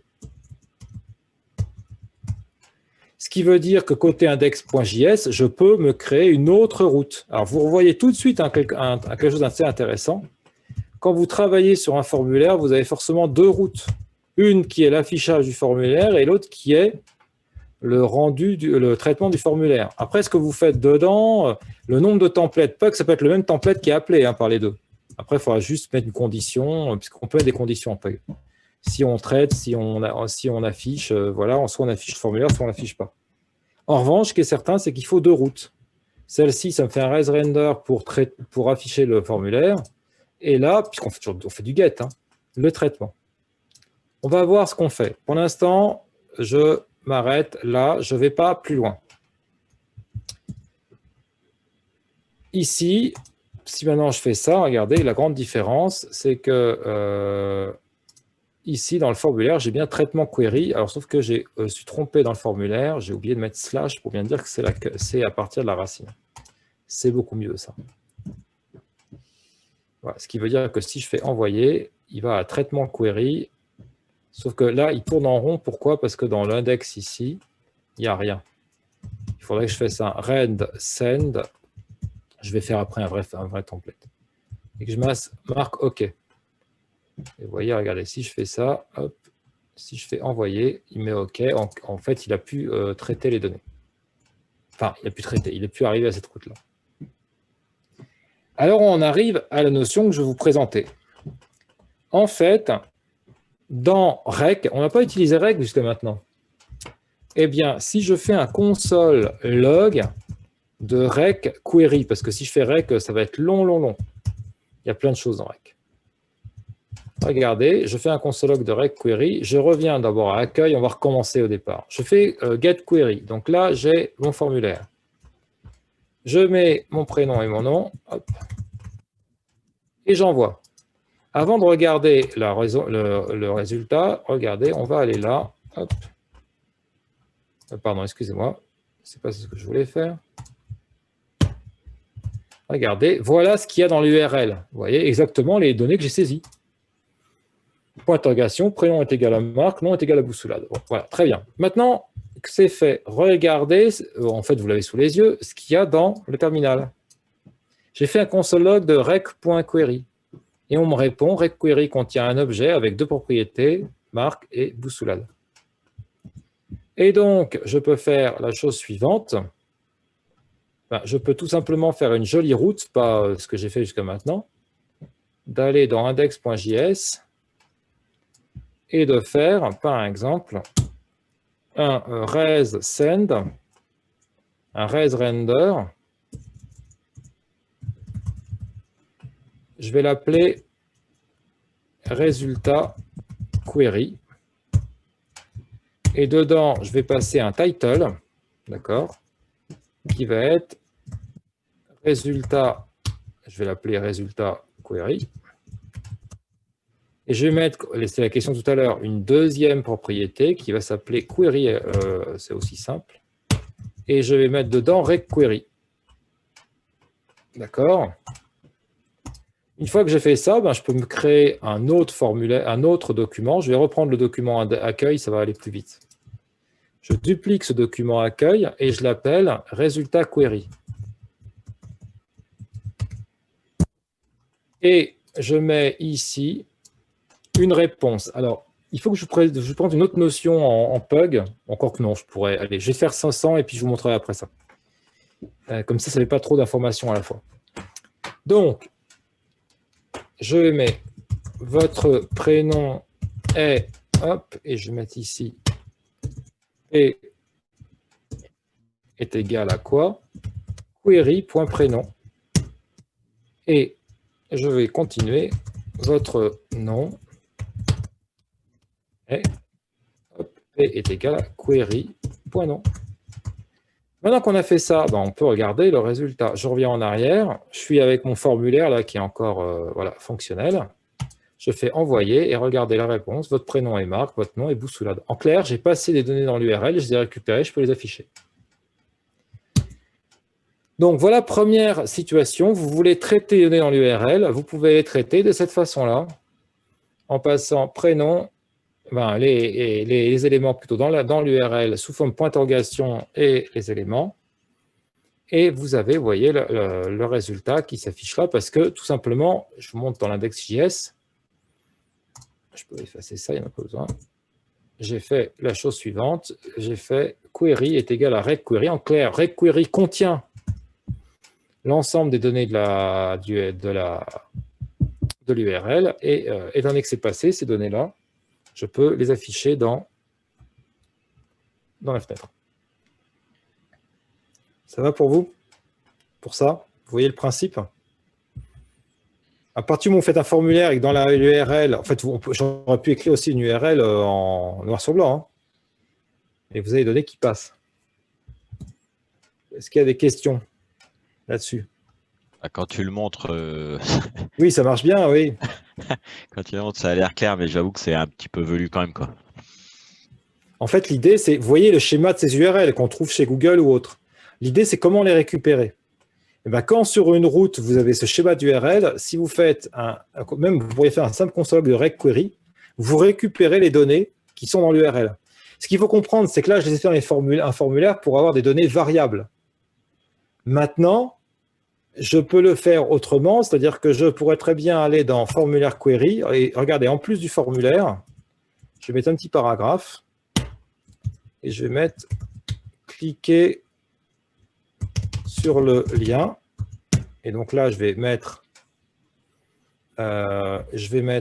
Ce qui veut dire que côté index.js, je peux me créer une autre route. Alors, vous revoyez tout de suite quelque chose d'assez intéressant. Quand vous travaillez sur un formulaire, vous avez forcément deux routes. Une qui est l'affichage du formulaire et l'autre qui est le traitement du formulaire. Après, ce que vous faites dedans, le nombre de templates pug, ça peut être le même template qui est appelé par les deux. Après, il faudra juste mettre une condition, puisqu'on peut mettre des conditions en pug. Si on traite, si on affiche, voilà, soit on affiche le formulaire, soit on n'affiche pas. En revanche, ce qui est certain, c'est qu'il faut deux routes. Celle-ci, ça me fait un res render pour afficher le formulaire. Et là, puisqu'on fait du get, hein, le traitement. On va voir ce qu'on fait. Pour l'instant, je m'arrête là, je ne vais pas plus loin. Ici, si maintenant je fais ça, regardez, la grande différence, c'est que ici, dans le formulaire, j'ai bien traitement query. Alors, sauf que je suis trompé dans le formulaire, j'ai oublié de mettre slash pour bien dire que c'est à partir de la racine. C'est beaucoup mieux, ça. Voilà, ce qui veut dire que si je fais envoyer, il va à traitement query. Sauf que là, il tourne en rond. Pourquoi? Parce que dans l'index ici, il n'y a rien. Il faudrait que je fasse un rend send. Je vais faire après un vrai template. Et que je marque OK. Et vous voyez, regardez, si je fais ça, hop, si je fais envoyer, il met OK. En fait, il a pu traiter les données. Enfin, il a pu traiter, il a pu arriver à cette route-là. Alors, on arrive à la notion que je vais vous présenter. En fait, dans rec, on n'a pas utilisé rec jusqu'à maintenant. Eh bien, si je fais un console log, de rec query, parce que si je fais rec, ça va être long, long, long. Il y a plein de choses dans rec. Regardez, je fais un console log de rec query. Je reviens d'abord à accueil. On va recommencer au départ. Je fais get query. Donc là, j'ai mon formulaire. Je mets mon prénom et mon nom. Hop, et j'envoie. Avant de regarder le résultat, regardez, on va aller là. Hop. Pardon, excusez-moi. C'est pas ce que je voulais faire. Regardez, voilà ce qu'il y a dans l'URL. Vous voyez exactement les données que j'ai saisies. Point d'interrogation, prénom est égal à Marc, nom est égal à Boussoulade. Bon, voilà, très bien. Maintenant que c'est fait, regardez, en fait, vous l'avez sous les yeux, ce qu'il y a dans le terminal. J'ai fait un console log de rec.query. Et on me répond, rec.query contient un objet avec deux propriétés, Marc et Boussoulade. Et donc, je peux faire la chose suivante. Ben, je peux tout simplement faire une jolie route, pas ce que j'ai fait jusqu'à maintenant, d'aller dans index.js et de faire, par exemple, un res send, un res render. Je vais l'appeler résultat query. Et dedans, je vais passer un title, d'accord, qui va être résultat, je vais l'appeler résultat query. Et je vais mettre, c'est la question tout à l'heure, une deuxième propriété qui va s'appeler query, c'est aussi simple. Et je vais mettre dedans rec.query. D'accord? Une fois que j'ai fait ça, ben, je peux me créer un autre formulaire, un autre document. Je vais reprendre le document accueil, ça va aller plus vite. Je duplique ce document accueil et je l'appelle résultat query. Et je mets ici une réponse. Alors, il faut que je prenne une autre notion en Pug. Encore que non, je pourrais. Allez, je vais faire 500 et puis je vous montrerai après ça. Comme ça ne fait pas trop d'informations à la fois. Donc, je mets votre prénom est, hop, et je vais mettre ici P est égal à quoi? Query.prénom. Et je vais continuer. Votre nom est, hop, P est égal à query.nom. Maintenant qu'on a fait ça, ben on peut regarder le résultat. Je reviens en arrière. Je suis avec mon formulaire là qui est encore voilà, fonctionnel. Je fais envoyer et regardez la réponse. Votre prénom est Marc, votre nom est Boussoulade. En clair, j'ai passé des données dans l'URL, je les ai récupérées, je peux les afficher. Donc voilà, première situation. Vous voulez traiter les données dans l'URL, vous pouvez les traiter de cette façon-là, en passant prénom, ben, les éléments plutôt dans l'URL sous forme point d'interrogation et les éléments. Et vous avez, vous voyez, le résultat qui s'affiche là parce que tout simplement, je vous montre dans l'index.js. Je peux effacer ça, il n'y en a pas besoin. J'ai fait la chose suivante. J'ai fait query est égal à rec.query. En clair, rec.query contient l'ensemble des données de l'URL. Et étant donné que c'est passé, ces données-là, je peux les afficher dans la fenêtre. Ça va pour vous? Pour ça? Vous voyez le principe? À partir du moment où vous faites un formulaire et que dans l'URL, en fait, j'aurais pu écrire aussi une URL en noir sur blanc. Hein, et vous avez les données qui passent. Est-ce qu'il y a des questions là-dessus? Quand tu le montres, oui, ça marche bien, oui. Quand tu le montres, ça a l'air clair, mais j'avoue que c'est un petit peu velu quand même, quoi. En fait, l'idée, c'est, vous voyez le schéma de ces URL qu'on trouve chez Google ou autre. L'idée, c'est comment les récupérer. Et bien, quand sur une route, vous avez ce schéma d'URL, si vous faites même vous pourriez faire un simple console de rec.query, vous récupérez les données qui sont dans l'URL. Ce qu'il faut comprendre, c'est que là, je les ai fait un formulaire pour avoir des données variables. Maintenant, je peux le faire autrement, c'est-à-dire que je pourrais très bien aller dans formulaire query et regardez, en plus du formulaire, je vais mettre un petit paragraphe et je vais mettre cliquer sur le lien. Et donc là, je vais mettre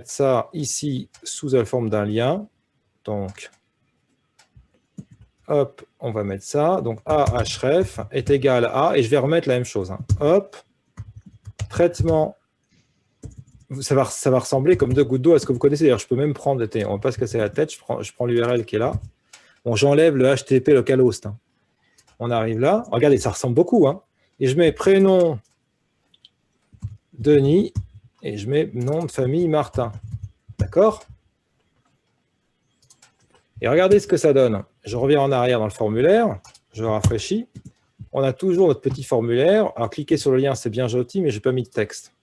ça ici sous la forme d'un lien. Donc, hop, on va mettre ça. Donc A href est égal à, et je vais remettre la même chose. Hein. Hop, traitement. Ça va ressembler comme 2 gouttes d'eau à ce que vous connaissez. D'ailleurs, je peux même prendre, on ne va pas se casser la tête, je prends l'URL qui est là. Bon, j'enlève le HTTP localhost. Hein. On arrive là. Regardez, ça ressemble beaucoup. Hein. Et je mets prénom Denis et je mets nom de famille Martin. D'accord? Et regardez ce que ça donne. Je reviens en arrière dans le formulaire, je rafraîchis. On a toujours notre petit formulaire. Alors, cliquez sur le lien, c'est bien joli, mais je n'ai pas mis de texte.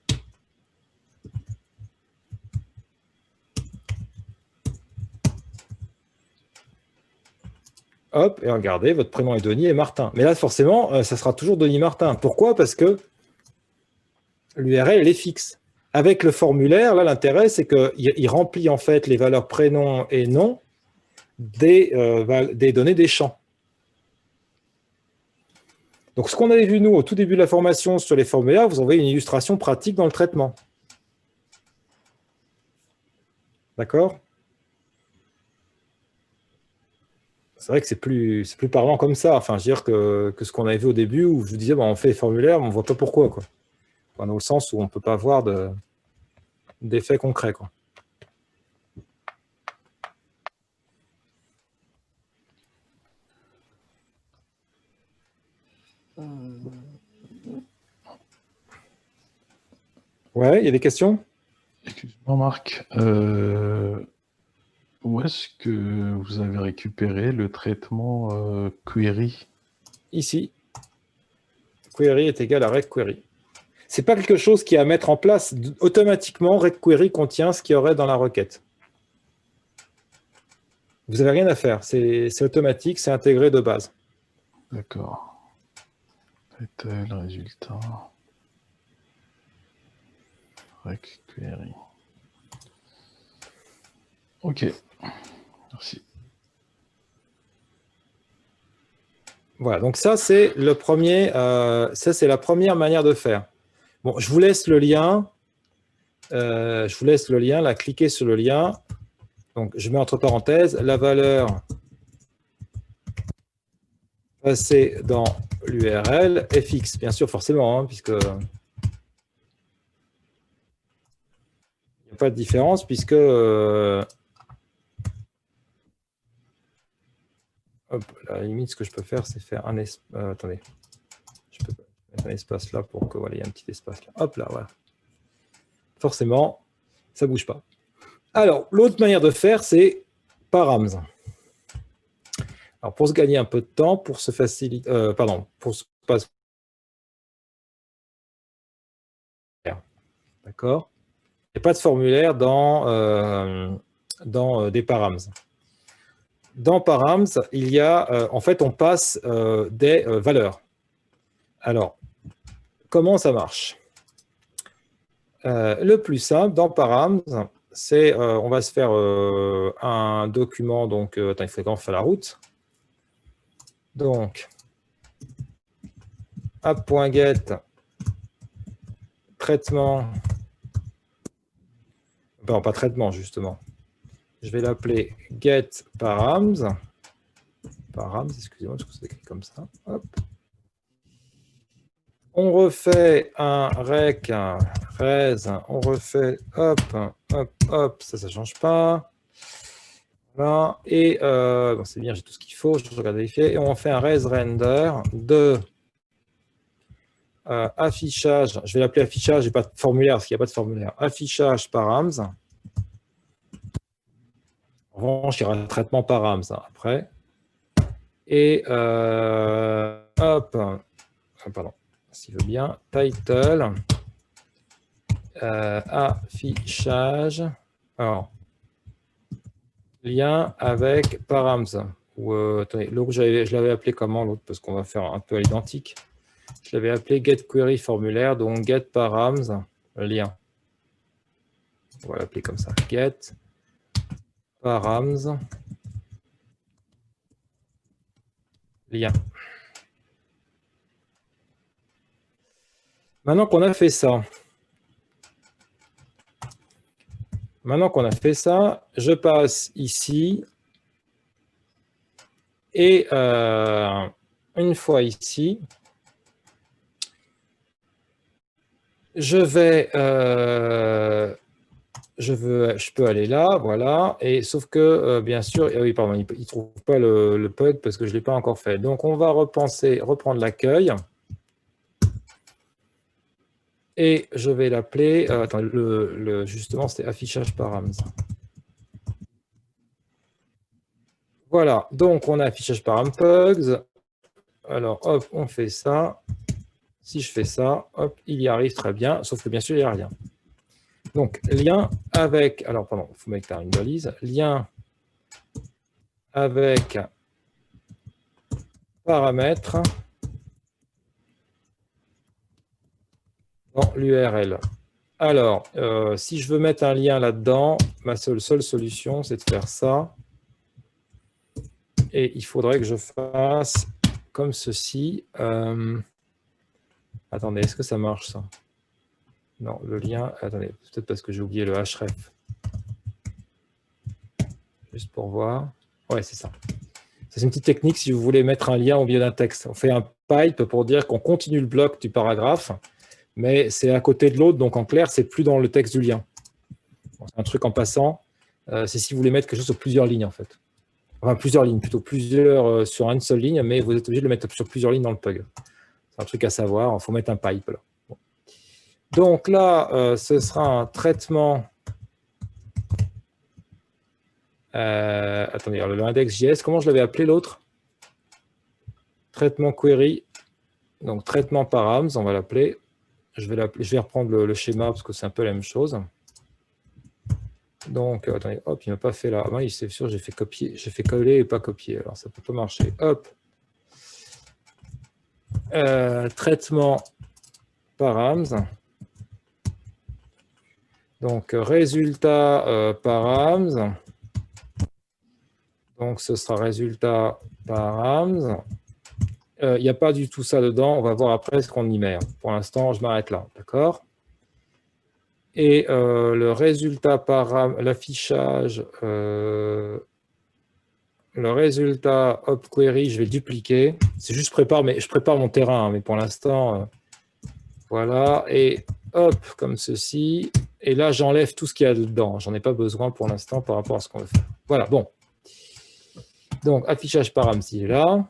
Hop, et regardez, votre prénom est Denis et Martin. Mais là, forcément, ça sera toujours Denis Martin. Pourquoi? Parce que l'URL, elle est fixe. Avec le formulaire, là, l'intérêt, c'est qu'il remplit en fait les valeurs prénom et nom des données des champs. Donc, ce qu'on avait vu, nous, au tout début de la formation sur les formulaires, vous envoyez une illustration pratique dans le traitement. D'accord? C'est vrai que c'est plus parlant comme ça. Enfin, je veux dire que ce qu'on avait vu au début, où je vous disais, bon, on fait les formulaires, mais on ne voit pas pourquoi. Quoi. Enfin, dans le sens où on ne peut pas avoir d'effet concret. Quoi. Ouais, il y a des questions? Excuse-moi, Marc. Où est-ce que vous avez récupéré le traitement query? Ici. Query est égal à reqUery. Ce n'est pas quelque chose qui est à mettre en place. Automatiquement, reqUery contient ce qu'il y aurait dans la requête. Vous n'avez rien à faire. C'est automatique, c'est intégré de base. D'accord. Title, résultat. reqUery. Ok. Merci. Voilà, donc ça, c'est la première manière de faire. Bon, je vous laisse le lien. Là, cliquez sur le lien. Donc, je mets entre parenthèses la valeur passée dans l'URL est fixe, bien sûr, forcément, hein, puisque il n'y a pas de différence, puisque hop, à la limite, ce que je peux faire, c'est faire un espace. Attendez, je peux mettre un espace là pour que voilà, il y ait un petit espace là. Hop là, voilà. Forcément, ça ne bouge pas. Alors, l'autre manière de faire, c'est params. Alors, pour se gagner un peu de temps, pour se faciliter, pour se passer. D'accord? Il n'y a pas de formulaire dans des params. Dans params, il y a, en fait, on passe des valeurs. Alors, comment ça marche? Le plus simple, dans params, c'est, on va se faire un document, donc, attends, il faut qu'on fasse la route. Donc, app.get, traitement, non, pas traitement, justement. Je vais l'appeler getParams. Params, excusez-moi, parce que c'est écrit comme ça. Hop. On refait un rec, un res, on refait, hop, hop, hop, ça ne change pas. Voilà. Et bon, c'est bien, j'ai tout ce qu'il faut, je regarde vérifier. Et on fait un res render de affichage, je vais l'appeler affichage, j'ai pas de formulaire, parce qu'il n'y a pas de formulaire. Affichage params. En revanche, il y aura un traitement params après. Et hop, pardon, s'il veut bien, title, affichage, alors, lien avec params. Ou, attendez, l'autre, je l'avais appelé comment l'autre? Parce qu'on va faire un peu à l'identique. Je l'avais appelé getQuery formulaire, donc getParams, lien. On va l'appeler comme ça, getParams, lien. Maintenant qu'on a fait ça, je passe ici Et une fois ici, je peux aller là, voilà, et sauf que, bien sûr, oui, pardon, il ne trouve pas le PUG parce que je ne l'ai pas encore fait. Donc, on va reprendre l'accueil. Et je vais l'appeler, attends, justement, c'était affichage params. Voilà, donc on a affichage param pugs. Alors, hop, on fait ça. Si je fais ça, hop, il y arrive très bien, sauf que bien sûr, il n'y a rien. Donc, lien avec, alors, pardon, il faut mettre là une balise. Lien avec paramètres dans l'URL. Alors, si je veux mettre un lien là-dedans, ma seule solution, c'est de faire ça. Et il faudrait que je fasse comme ceci. Attendez, est-ce que ça marche, ça? Non, le lien... Attendez, peut-être parce que j'ai oublié le href. Juste pour voir. Ouais, c'est ça. C'est une petite technique si vous voulez mettre un lien au milieu d'un texte. On fait un pipe pour dire qu'on continue le bloc du paragraphe, mais c'est à côté de l'autre, donc en clair, c'est plus dans le texte du lien. Bon, c'est un truc en passant. C'est si vous voulez mettre quelque chose sur plusieurs lignes, en fait. Enfin, plusieurs lignes, plutôt plusieurs sur une seule ligne, mais vous êtes obligé de le mettre sur plusieurs lignes dans le PUG. C'est un truc à savoir, il faut mettre un pipe. Là. Bon. Donc là, ce sera un traitement... attendez, l'index.js, comment je l'avais appelé l'autre? Traitement query, donc traitement params, on va l'appeler. Je vais reprendre le schéma parce que c'est un peu la même chose. Donc, attendez, hop, il ne m'a pas fait là. Ah, oui, c'est sûr, j'ai fait coller et pas copier. Alors, ça ne peut pas marcher. Hop. Traitement params. Donc, résultat params. Donc, ce sera résultat params. Il n'y a pas du tout ça dedans. On va voir après ce qu'on y met. Pour l'instant, je m'arrête là. D'accord ? Et le résultat param, l'affichage, le résultat hop query, je vais dupliquer. C'est juste je prépare mon terrain, hein, mais pour l'instant, voilà. Et hop, comme ceci. Et là, j'enlève tout ce qu'il y a dedans. J'en ai pas besoin pour l'instant par rapport à ce qu'on veut faire. Voilà, bon. Donc, affichage param, s'il est là.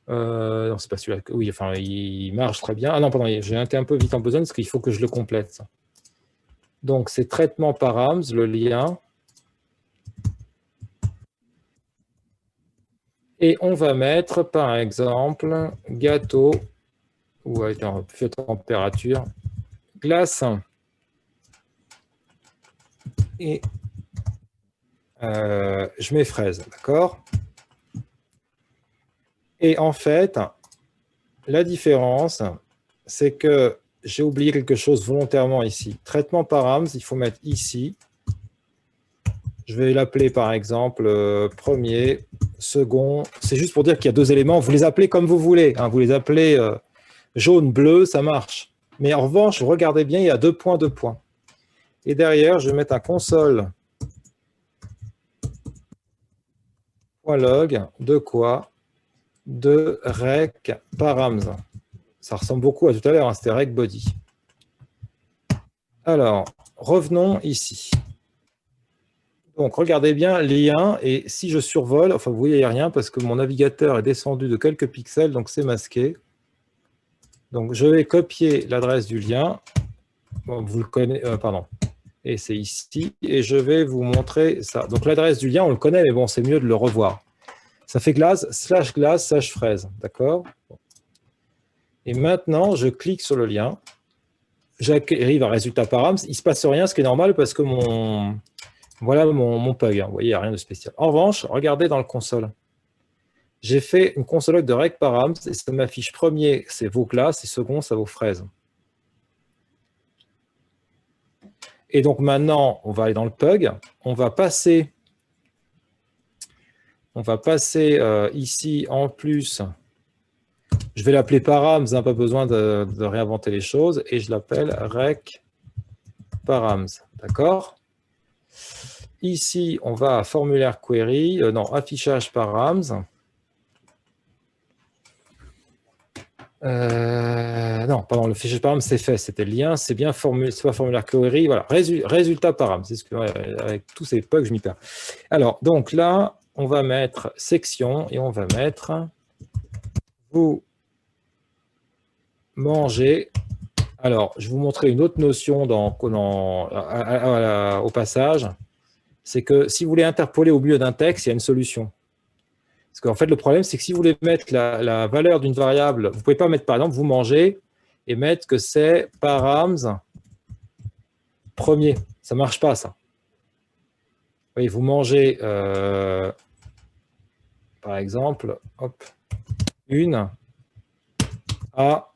Non, c'est pas celui-là. Oui, enfin, il marche très bien. Ah non, pardon, j'ai été un peu vite en besoin parce qu'il faut que je le complète. Donc, c'est traitement params, le lien. Et on va mettre, par exemple, gâteau, ou avec un refus de température, glace. Et je mets fraise, d'accord ? Et en fait, la différence, c'est que j'ai oublié quelque chose volontairement ici. Traitement params, il faut mettre ici. Je vais l'appeler par exemple premier, second. C'est juste pour dire qu'il y a deux éléments. Vous les appelez comme vous voulez. Hein. Vous les appelez jaune, bleu, ça marche. Mais en revanche, regardez bien, il y a 2 points, 2 points. Et derrière, je vais mettre un console. .log, de quoi? De rec params. Ça ressemble beaucoup à tout à l'heure, hein, c'était rec body. Alors, revenons ici. Donc, regardez bien lien, et si je survole, enfin, vous voyez, il n'y a rien parce que mon navigateur est descendu de quelques pixels, donc c'est masqué. Donc, je vais copier l'adresse du lien. Bon, vous le connaissez, pardon. Et c'est ici, et je vais vous montrer ça. Donc, l'adresse du lien, on le connaît, mais bon, c'est mieux de le revoir. Ça fait glace, slash fraise, d'accord? Et maintenant, je clique sur le lien. J'arrive à résultat params. Il ne se passe rien, ce qui est normal parce que voilà mon PUG. Hein. Vous voyez, il n'y a rien de spécial. En revanche, regardez dans le console. J'ai fait une console de rec params et ça m'affiche premier, c'est vos glaces, et second, ça vaut fraises. Et donc maintenant, on va aller dans le PUG. On va passer ici en plus. Je vais l'appeler params, hein, pas besoin de réinventer les choses, et je l'appelle rec params, d'accord? ici, on va à formulaire query, non, affichage params. Non, pardon, le fichier params, c'est fait, c'était le lien, c'est bien formulaire query, voilà, résultat params, c'est ce que, avec tous ces bugs, je m'y perds. Alors, donc là, on va mettre section et on va mettre vous mangez. Alors, je vais vous montrer une autre notion au passage, c'est que si vous voulez interpoler au milieu d'un texte, il y a une solution. Parce qu'en fait, le problème, c'est que si vous voulez mettre la valeur d'une variable, vous ne pouvez pas mettre, par exemple, vous mangez et mettre que c'est params premier. Ça ne marche pas, ça. Oui, vous mangez, par exemple, hop, une à,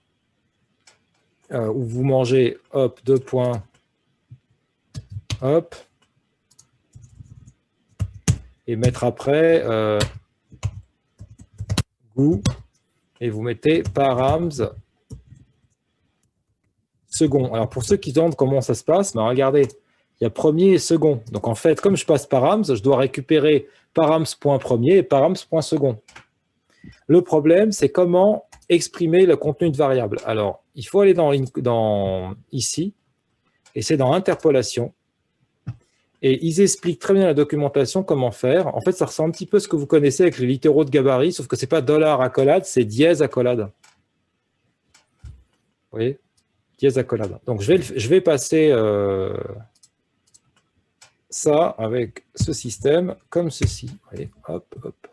où vous mangez, hop, 2 points, hop, et mettre après goût, et vous mettez params second. Alors, pour ceux qui demandent comment ça se passe, ben regardez, il y a premier et second. Donc, en fait, comme je passe params, je dois récupérer params.premier et params.second. Le problème, c'est comment exprimer le contenu de variable. Alors, il faut aller dans ici, et c'est dans interpolation. Et ils expliquent très bien la documentation comment faire. En fait, ça ressemble un petit peu à ce que vous connaissez avec les littéraux de gabarit, sauf que ce n'est pas $accolade, c'est dièse accolade. Vous voyez? Dièse accolade. Donc, je vais passer ça avec ce système comme ceci. Vous voyez? Hop, hop.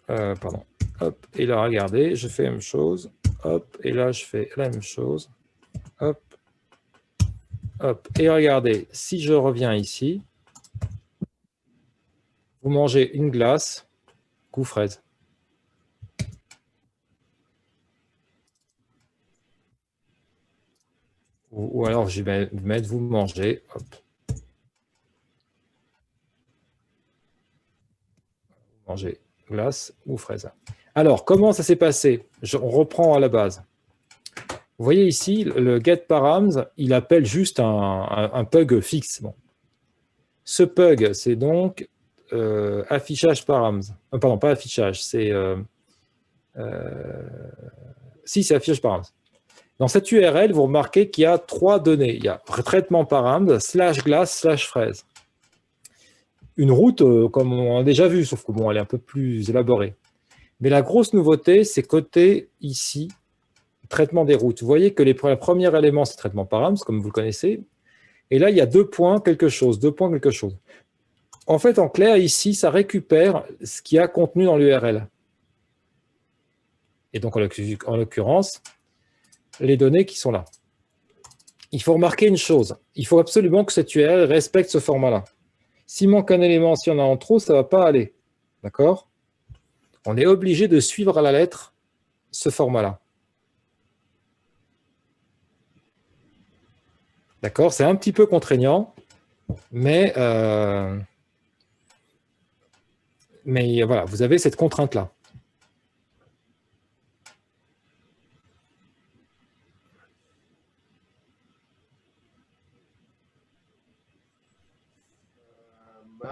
Pardon. Hop. Et là, regardez, je fais la même chose. Hop. Et là, je fais la même chose. Hop. Hop. Et regardez, si je reviens ici, vous mangez une glace, goût fraise. Ou alors, je vais mettre vous mangez. Hop. Vous mangez glace ou fraise. Alors, comment ça s'est passé? On reprend à la base. Vous voyez ici, le getParams, il appelle juste un pug fixe. Bon. Ce pug, c'est donc affichage params. Pardon, pas affichage, c'est... si, c'est affichage params. Dans cette URL, vous remarquez qu'il y a 3 données. Il y a traitement params, /glace, /fraise. Une route, comme on a déjà vu, sauf que bon, elle est un peu plus élaborée. Mais la grosse nouveauté, c'est côté ici, traitement des routes. Vous voyez que le premier élément, c'est traitement params, comme vous le connaissez. Et là, il y a 2 points quelque chose, 2 points quelque chose. En fait, en clair, ici, ça récupère ce qui a contenu dans l'URL. Et donc, en l'occurrence, les données qui sont là. Il faut remarquer une chose. Il faut absolument que cette URL respecte ce format-là. S'il manque un élément, si on a en trop, ça ne va pas aller. D'accord? On est obligé de suivre à la lettre ce format-là. D'accord? C'est un petit peu contraignant, mais voilà, vous avez cette contrainte-là.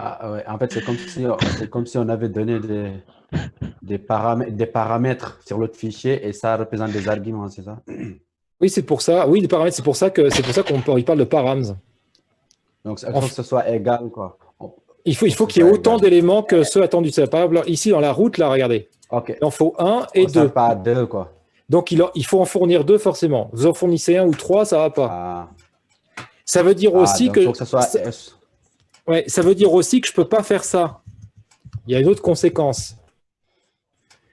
Ah, ouais. En fait, c'est comme si on avait donné des paramètres sur l'autre fichier et ça représente des arguments, c'est ça? Oui, c'est pour ça. Oui, les paramètres, c'est pour ça qu'on parle de params. Donc, il faut que ce soit égal, quoi. Il faut qu'il y ait autant d'éléments que ceux attendus. Par exemple, ici, dans la route, là, regardez. Okay. Il en faut 1 et 2. Pas 2, quoi. Donc, il faut en fournir 2 forcément. Vous en fournissez 1 ou 3, ça ne va pas. Ah. Ça veut dire aussi que... Il faut que ce soit S. Ouais, ça veut dire aussi que je ne peux pas faire ça. Il y a une autre conséquence.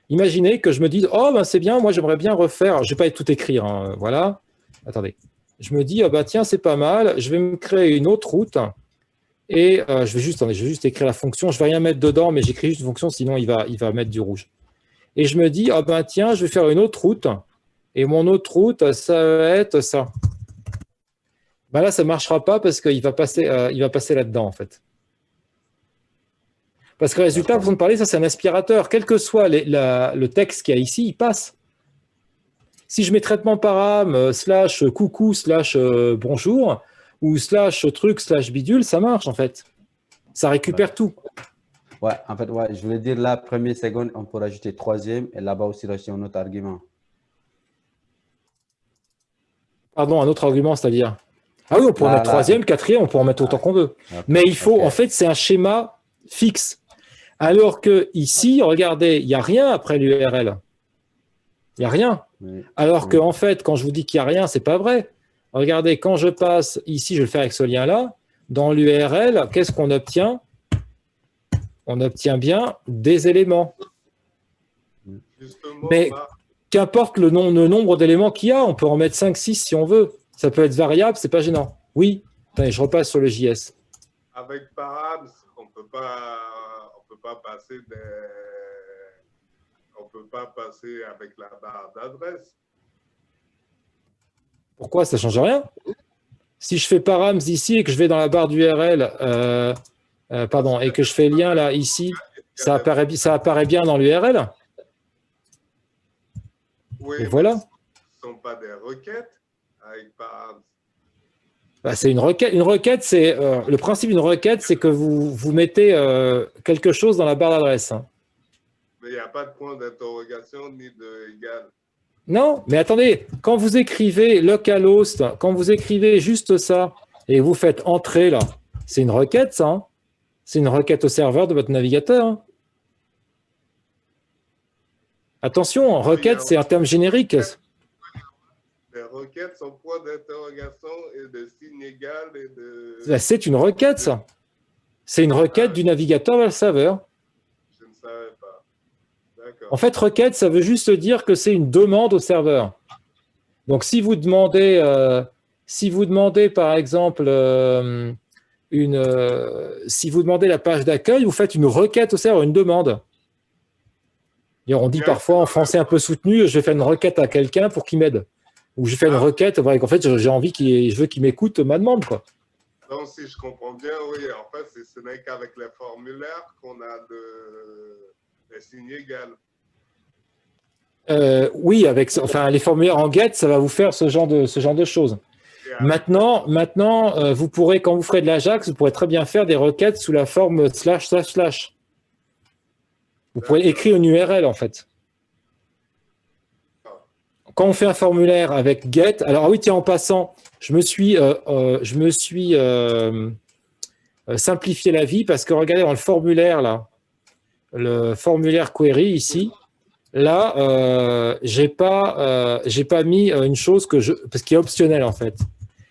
Imaginez que je me dise, oh, ben c'est bien, moi j'aimerais bien refaire, je ne vais pas tout écrire, hein, voilà. Attendez. Je me dis, oh, ben, tiens, c'est pas mal, je vais me créer une autre route et je vais juste écrire la fonction, je ne vais rien mettre dedans, mais j'écris juste une fonction, sinon il va mettre du rouge. Et je me dis, oh, ben, tiens, je vais faire une autre route et mon autre route, ça va être ça. Ben là, ça ne marchera pas parce qu'il va passer là-dedans, en fait. Parce que le résultat, façon de parler, ça, c'est un aspirateur. Quel que soit le texte qu'il y a ici, il passe. Si je mets traitement param, /coucou, /bonjour, ou slash truc, slash bidule, ça marche en fait. Ça récupère tout. Ouais, en fait, ouais, je voulais dire là, première, seconde, on peut rajouter troisième et là-bas aussi rajouter un autre argument. Pardon, un autre argument, c'est-à-dire. Ah oui, on peut en Là, mettre troisième, quatrième, on peut en mettre autant qu'on veut. Ok, Mais il faut, ok. en fait, c'est un schéma fixe. Alors que ici, regardez, il n'y a rien après l'URL. Il n'y a rien. Oui, Alors oui. que, en fait, quand je vous dis qu'il n'y a rien, c'est pas vrai. Regardez, quand je passe ici, je vais le faire avec ce lien-là, dans l'URL, qu'est-ce qu'on obtient? On obtient bien des éléments. Justement, Mais Marc, qu'importe le nombre d'éléments qu'il y a, on peut en mettre 5, 6 si on veut. Ça peut être variable, c'est pas gênant. Oui, attendez, je repasse sur le JS. avec params, on peut pas passer on peut pas passer avec la barre d'adresse. Pourquoi? Ça ne change rien. Si je fais params ici et que je vais dans la barre d'URL, pardon, et que je fais lien là, ici, ça apparaît bien dans l'URL. Oui, Et mais voilà. ce ne sont pas des requêtes avec params. Bah, c'est une requête. Une requête, c'est le principe d'une requête, c'est que vous mettez quelque chose dans la barre d'adresse. Hein. Mais il n'y a pas de point d'interrogation ni de égal. Non, mais attendez, quand vous écrivez localhost, quand vous écrivez juste ça et vous faites entrer là, c'est une requête, ça. Hein. C'est une requête au serveur de votre navigateur. Hein. Attention, requête, c'est un terme générique. Les requêtes sont point d'interrogation et de signe égal et de... Là, c'est une requête, ça. C'est une requête du navigateur vers le serveur. Je ne savais pas. D'accord. En fait, requête, ça veut juste dire que c'est une demande au serveur. Donc, si vous demandez par exemple, si vous demandez la page d'accueil, vous faites une requête au serveur, une demande. Et on dit parfois en français un peu soutenu, je vais faire une requête à quelqu'un pour qu'il m'aide. Ou je fais une requête, en fait, j'ai envie je veux qu'il m'écoute ma demande, quoi. Donc, si je comprends bien, oui, en fait, ce n'est qu'avec les formulaires qu'on a les signes égales. Oui, enfin, les formulaires en get, ça va vous faire ce genre de choses. Maintenant, vous pourrez, quand vous ferez de l'Ajax, vous pourrez très bien faire des requêtes sous la forme ///. Vous pourrez écrire une URL, en fait. Quand on fait un formulaire avec get, alors ah oui, tiens, en passant, je me suis simplifié la vie parce que regardez dans le formulaire là, le formulaire query ici, là, j'ai pas mis une chose parce qu'il est optionnel en fait.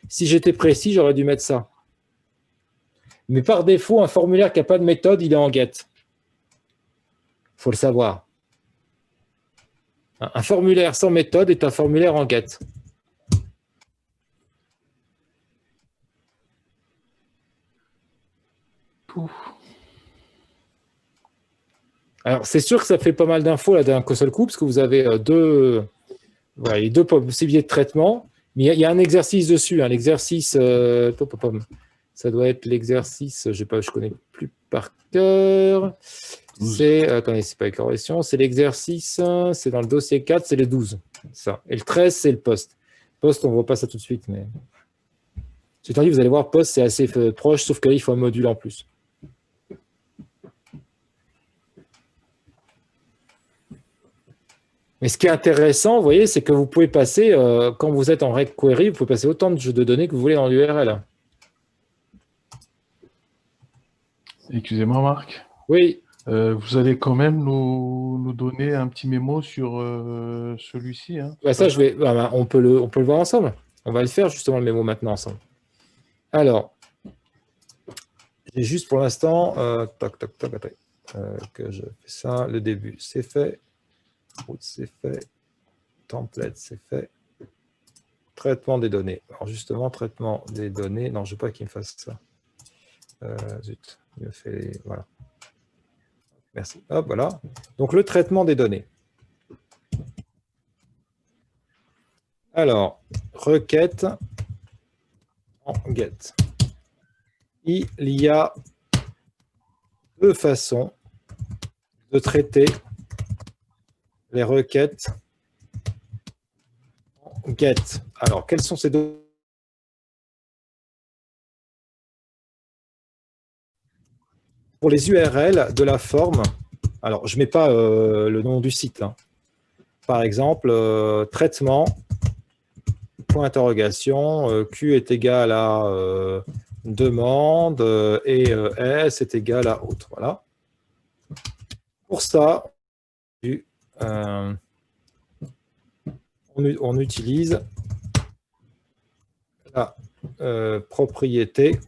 Si j'étais précis, j'aurais dû mettre ça. Mais par défaut, un formulaire qui n'a pas de méthode, il est en get. Il faut le savoir. Un formulaire sans méthode est un formulaire en get. Alors, c'est sûr que ça fait pas mal d'infos là d'un seul coup, parce que vous avez deux possibilités de traitement. Mais il y a un exercice dessus. Hein, l'exercice, ça doit être l'exercice, je connais plus par cœur. Attendez, c'est pas les corrections, c'est l'exercice, c'est dans le dossier 4, c'est les 12. Ça. Et le 13, c'est le poste. Poste, on ne voit pas ça tout de suite, mais. C'est dit, vous allez voir, poste, c'est assez proche, sauf qu'il faut un module en plus. Mais ce qui est intéressant, vous voyez, c'est que vous pouvez passer, quand vous êtes en reg query, vous pouvez passer autant de données que vous voulez dans l'URL. Excusez-moi, Marc. Oui. Vous allez quand même nous donner un petit mémo sur celui-ci. Hein. Bah ça, on peut le voir ensemble. On va le faire justement le mémo maintenant ensemble. Alors, j'ai juste pour l'instant, que je fais ça, le début, c'est fait. Route, c'est fait. Template, c'est fait. Traitement des données. Alors justement, traitement des données. Non, je ne veux pas qu'il me fasse ça. Zut, il me fait. Voilà. Merci. Hop, voilà. Donc, le traitement des données. Alors, requête en get. Il y a deux façons de traiter les requêtes en get. Alors, quelles sont ces deux Pour les URL de la forme, alors je ne mets pas le nom du site. Hein. Par exemple, traitement, point d'interrogation, Q est égal à demande et S est égal à autre. Voilà. Pour ça, on utilise la propriété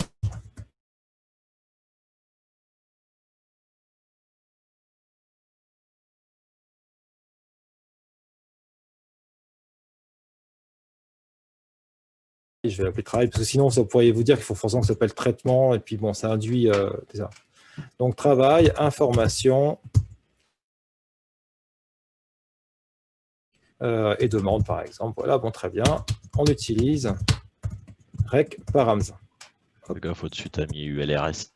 je vais l'appeler travail, parce que sinon, ça pourrait vous dire qu'il faut forcément que ça s'appelle traitement, et puis bon, ça induit ça. Donc, travail, information et demande, par exemple. Voilà, bon, très bien. On utilise rec params. Fais gaffe, au-dessus, tu as mis ULRS.